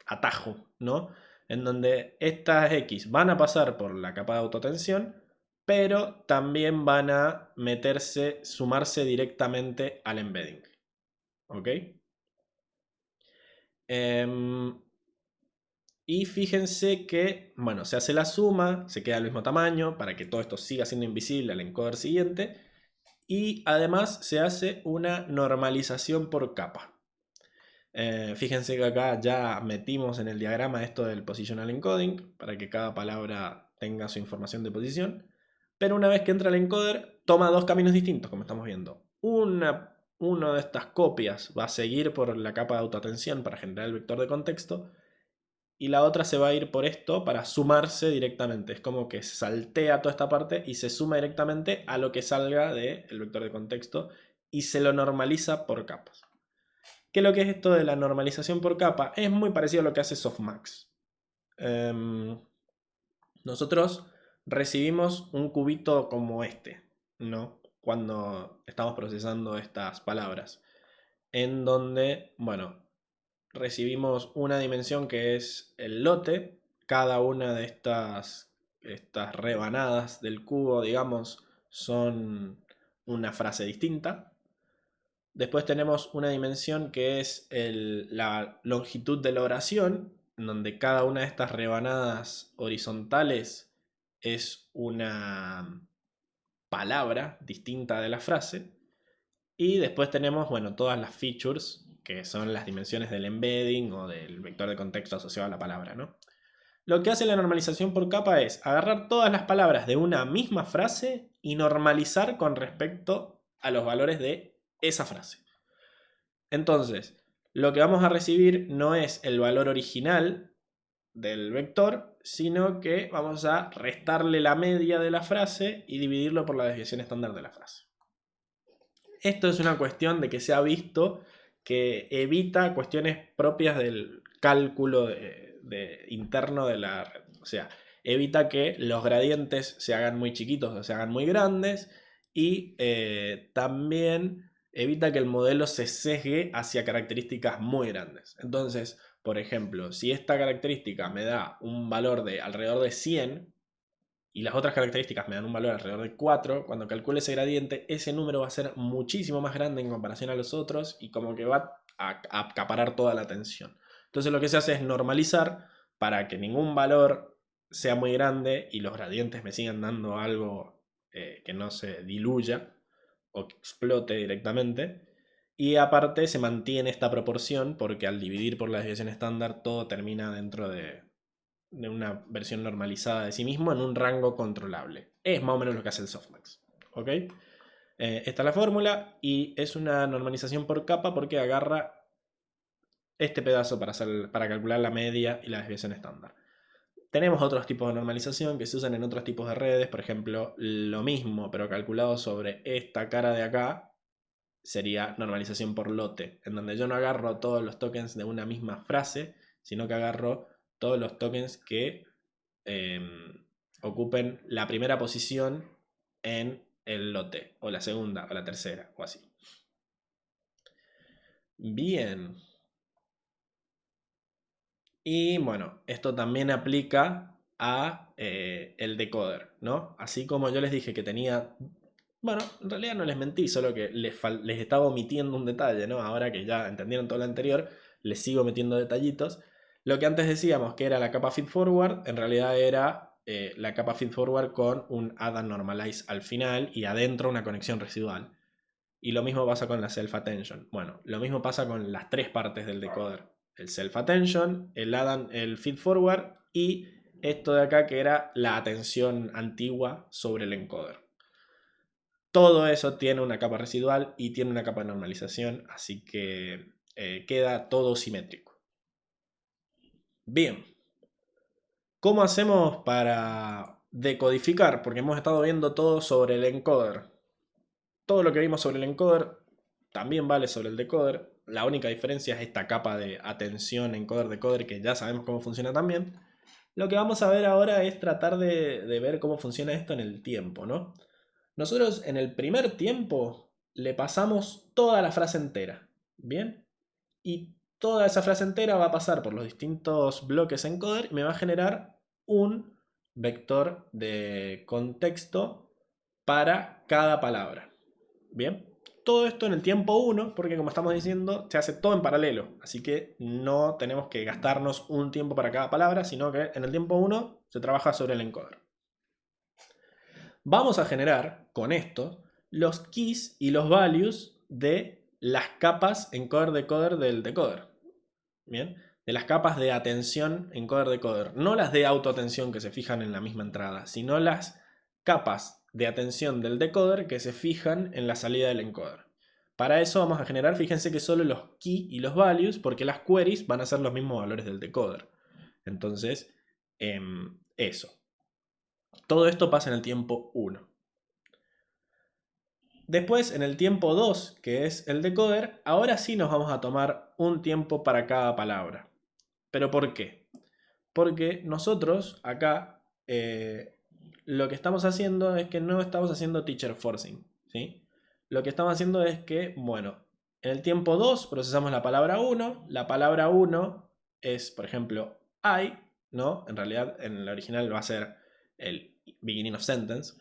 atajo, ¿no? En donde estas X van a pasar por la capa de autoatención, pero también van a meterse, sumarse directamente al embedding. ¿Ok? Y fíjense que, bueno, se hace la suma, se queda al mismo tamaño para que todo esto siga siendo invisible al encoder siguiente. Y además se hace una normalización por capa. Fíjense que acá ya metimos en el diagrama esto del positional encoding para que cada palabra tenga su información de posición. Pero una vez que entra el encoder, toma dos caminos distintos, como estamos viendo. Una de estas copias va a seguir por la capa de autoatención para generar el vector de contexto. Y la otra se va a ir por esto para sumarse directamente. Es como que saltea toda esta parte y se suma directamente a lo que salga del vector de contexto y se lo normaliza por capas. ¿Qué es lo que es esto de la normalización por capa? Es muy parecido a lo que hace Softmax. Nosotros recibimos un cubito como este, ¿no? Cuando estamos procesando estas palabras. En donde, bueno, recibimos una dimensión que es el lote. Cada una de estas rebanadas del cubo, digamos, son una frase distinta. Después tenemos una dimensión que es la longitud de la oración, en donde cada una de estas rebanadas horizontales es una palabra distinta de la frase. Y después tenemos, bueno, todas las features, que son las dimensiones del embedding o del vector de contexto asociado a la palabra, ¿no? Lo que hace la normalización por capa es agarrar todas las palabras de una misma frase y normalizar con respecto a los valores de esa frase. Entonces, lo que vamos a recibir no es el valor original del vector, sino que vamos a restarle la media de la frase y dividirlo por la desviación estándar de la frase. Esto es una cuestión de que se ha visto que evita cuestiones propias del cálculo interno de la red. O sea, evita que los gradientes se hagan muy chiquitos o se hagan muy grandes y también evita que el modelo se sesgue hacia características muy grandes. Entonces, por ejemplo, si esta característica me da un valor de alrededor de 100 y las otras características me dan un valor alrededor de 4, cuando calcule ese gradiente, ese número va a ser muchísimo más grande en comparación a los otros y como que va a acaparar toda la atención. Entonces lo que se hace es normalizar para que ningún valor sea muy grande y los gradientes me sigan dando algo que no se diluya o que explote directamente. Y aparte se mantiene esta proporción porque al dividir por la desviación estándar todo termina dentro de una versión normalizada de sí mismo en un rango controlable. Es más o menos lo que hace el softmax. ¿Ok? Esta es la fórmula y es una normalización por capa porque agarra este pedazo para calcular la media y la desviación estándar. Tenemos otros tipos de normalización que se usan en otros tipos de redes, por ejemplo, lo mismo pero calculado sobre esta cara de acá sería normalización por lote, en donde yo no agarro todos los tokens de una misma frase, sino que agarro todos los tokens que ocupen la primera posición en el lote, o la segunda, o la tercera, o así. Bien. Y bueno, esto también aplica a el decoder, ¿no? Así como yo les dije que tenía... Bueno, en realidad no les mentí, solo que les estaba omitiendo un detalle, ¿no? Ahora que ya entendieron todo lo anterior, les sigo metiendo detallitos. Lo que antes decíamos que era la capa feedforward, en realidad era la capa feedforward con un add and normalize al final y adentro una conexión residual. Y lo mismo pasa con la self-attention. Bueno, lo mismo pasa con las tres partes del decoder. El self-attention, el feed-forward y esto de acá que era la atención antigua sobre el encoder. Todo eso tiene una capa residual y tiene una capa de normalización, así que queda todo simétrico. Bien. ¿Cómo hacemos para decodificar? Porque hemos estado viendo todo sobre el encoder. Todo lo que vimos sobre el encoder también vale sobre el decoder. La única diferencia es esta capa de atención encoder-decoder que ya sabemos cómo funciona también. Lo que vamos a ver ahora es tratar de ver cómo funciona esto en el tiempo, ¿no? Nosotros en el primer tiempo le pasamos toda la frase entera, ¿bien? Y toda esa frase entera va a pasar por los distintos bloques encoder y me va a generar un vector de contexto para cada palabra. Bien, todo esto en el tiempo 1, porque como estamos diciendo, se hace todo en paralelo. Así que no tenemos que gastarnos un tiempo para cada palabra, sino que en el tiempo 1 se trabaja sobre el encoder. Vamos a generar con esto los keys y los values de las capas encoder-decoder del decoder. Bien, de las capas de atención encoder-decoder. No las de autoatención que se fijan en la misma entrada, sino las capas de atención del decoder que se fijan en la salida del encoder. Para eso vamos a generar, fíjense que solo los key y los values, porque las queries van a ser los mismos valores del decoder. Entonces, eso. Todo esto pasa en el tiempo 1. Después, en el tiempo 2, que es el decoder, ahora sí nos vamos a tomar un tiempo para cada palabra. ¿Pero por qué? Porque nosotros acá lo que estamos haciendo es que no estamos haciendo teacher forcing, ¿sí? Lo que estamos haciendo es que, bueno, en el tiempo 2 procesamos la palabra 1. La palabra 1 es, por ejemplo, I, ¿no? En realidad en el original va a ser el beginning of sentence.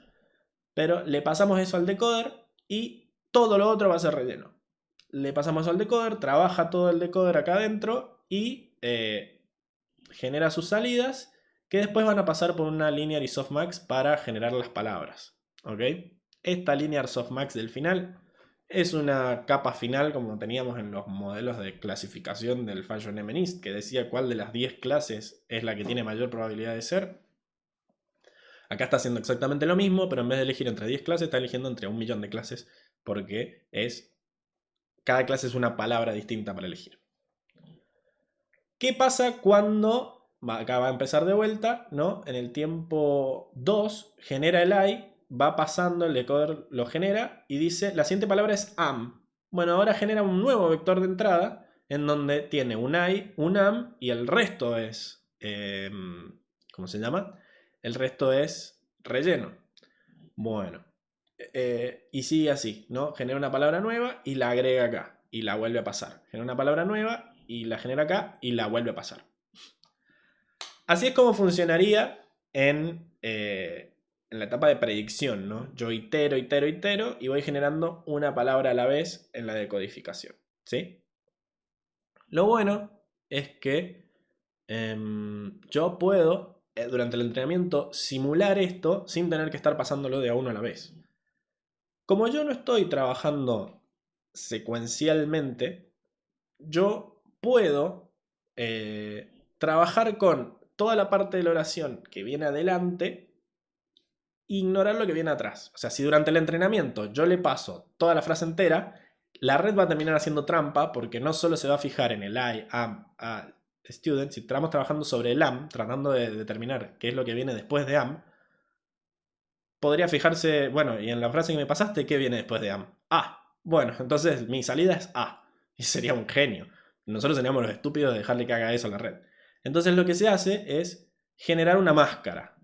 Pero le pasamos eso al decoder y todo lo otro va a ser relleno. Le pasamos al decoder, trabaja todo el decoder acá adentro y genera sus salidas que después van a pasar por una linear y softmax para generar las palabras. ¿Ok? Esta linear softmax del final es una capa final como teníamos en los modelos de clasificación del Fashion MNIST, que decía cuál de las 10 clases es la que tiene mayor probabilidad de ser. Acá está haciendo exactamente lo mismo, pero en vez de elegir entre 10 clases, está eligiendo entre 1.000.000 de clases, porque cada clase es una palabra distinta para elegir. ¿Qué pasa cuando, acá va a empezar de vuelta, ¿no? En el tiempo 2 genera el I, va pasando, el decoder lo genera y dice, la siguiente palabra es am. Bueno, ahora genera un nuevo vector de entrada en donde tiene un I, un am y el resto es, ¿cómo se llama? El resto es relleno. Bueno, Y sigue así, ¿no? Genera una palabra nueva y la agrega acá y la vuelve a pasar. Genera una palabra nueva y la genera acá y la vuelve a pasar. Así es como funcionaría en la etapa de predicción, ¿no? Yo itero y voy generando una palabra a la vez en la decodificación, ¿sí? Lo bueno es que yo puedo, durante el entrenamiento, simular esto sin tener que estar pasándolo de a uno a la vez. Como yo no estoy trabajando secuencialmente, yo puedo trabajar con toda la parte de la oración que viene adelante e ignorar lo que viene atrás. O sea, si durante el entrenamiento yo le paso toda la frase entera, la red va a terminar haciendo trampa porque no solo se va a fijar en el I, am, a student, si estamos trabajando sobre el am, tratando de determinar qué es lo que viene después de am, podría fijarse, bueno, y en la frase que me pasaste, ¿qué viene después de am? A. Bueno, entonces mi salida es A. Y sería un genio. Nosotros seríamos los estúpidos de dejarle que haga eso a la red. Entonces lo que se hace es generar una máscara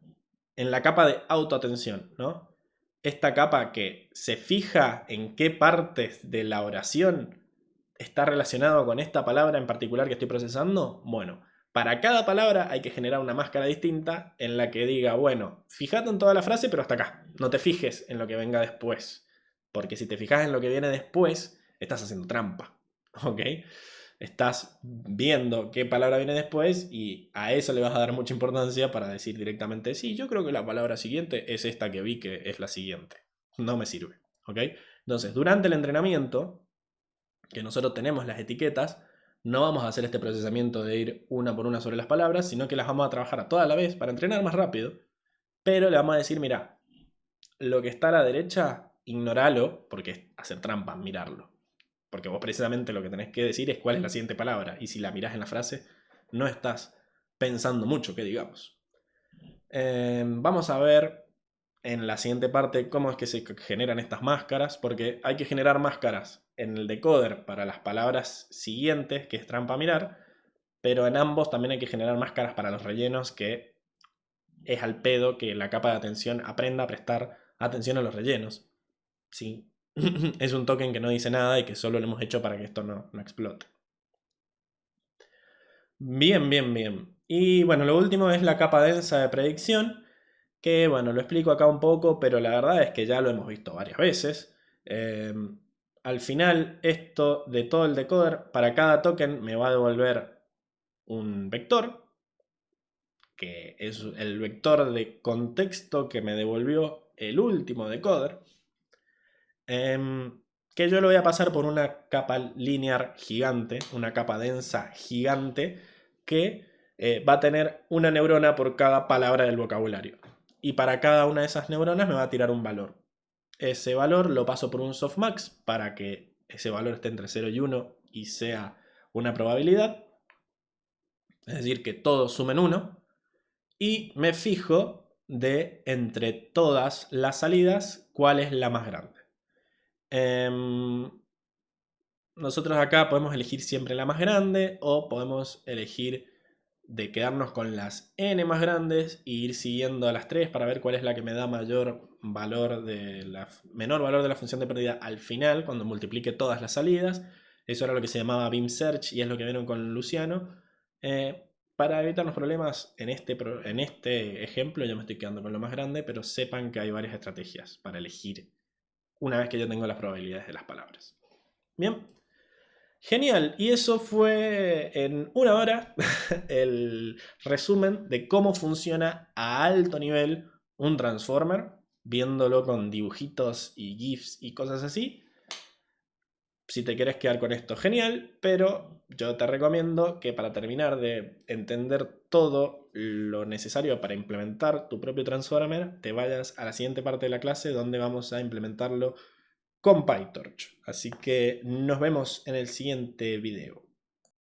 en la capa de autoatención, ¿no? Esta capa que se fija en qué partes de la oración está relacionado con esta palabra en particular que estoy procesando. Bueno, para cada palabra hay que generar una máscara distinta en la que diga, bueno, fíjate en toda la frase, pero hasta acá. No te fijes en lo que venga después. Porque si te fijas en lo que viene después, estás haciendo trampa. ¿Ok? Estás viendo qué palabra viene después y a eso le vas a dar mucha importancia para decir directamente, sí, yo creo que la palabra siguiente es esta que vi que es la siguiente. No me sirve. ¿Ok? Entonces, durante el entrenamiento, que nosotros tenemos las etiquetas, no vamos a hacer este procesamiento de ir una por una sobre las palabras, sino que las vamos a trabajar a toda la vez para entrenar más rápido, pero le vamos a decir, mira, lo que está a la derecha, ignoralo, porque es hacer trampa, mirarlo. Porque vos precisamente lo que tenés que decir es cuál es la siguiente palabra, y si la mirás en la frase, no estás pensando mucho, que digamos. Vamos a ver en la siguiente parte cómo es que se generan estas máscaras, porque hay que generar máscaras en el decoder para las palabras siguientes, que es trampa mirar, pero en ambos también hay que generar máscaras para los rellenos, que es al pedo que la capa de atención aprenda a prestar atención a los rellenos. Sí. Es un token que no dice nada y que solo lo hemos hecho para que esto no explote. Bien, bien, bien. Y bueno, lo último es la capa densa de predicción, que bueno, lo explico acá un poco, pero la verdad es que ya lo hemos visto varias veces. Al final, esto de todo el decoder, para cada token me va a devolver un vector, que es el vector de contexto que me devolvió el último decoder, que yo lo voy a pasar por una capa lineal gigante, una capa densa gigante, que va a tener una neurona por cada palabra del vocabulario. Y para cada una de esas neuronas me va a tirar un valor. Ese valor lo paso por un softmax para que ese valor esté entre 0 y 1 y sea una probabilidad. Es decir, que todos sumen 1. Y me fijo de entre todas las salidas cuál es la más grande. Nosotros acá podemos elegir siempre la más grande o podemos elegir de quedarnos con las n más grandes e ir siguiendo a las 3 para ver cuál es la que me da mayor valor menor valor de la función de pérdida al final, cuando multiplique todas las salidas. Eso era lo que se llamaba beam search y es lo que vieron con Luciano. Para evitarnos problemas en este ejemplo, yo me estoy quedando con lo más grande, pero sepan que hay varias estrategias para elegir una vez que yo tengo las probabilidades de las palabras. Bien. Genial, y eso fue en una hora el resumen de cómo funciona a alto nivel un transformer, viéndolo con dibujitos y GIFs y cosas así. Si te quieres quedar con esto, genial, pero yo te recomiendo que para terminar de entender todo lo necesario para implementar tu propio transformer, te vayas a la siguiente parte de la clase donde vamos a implementarlo con PyTorch. Así que nos vemos en el siguiente video.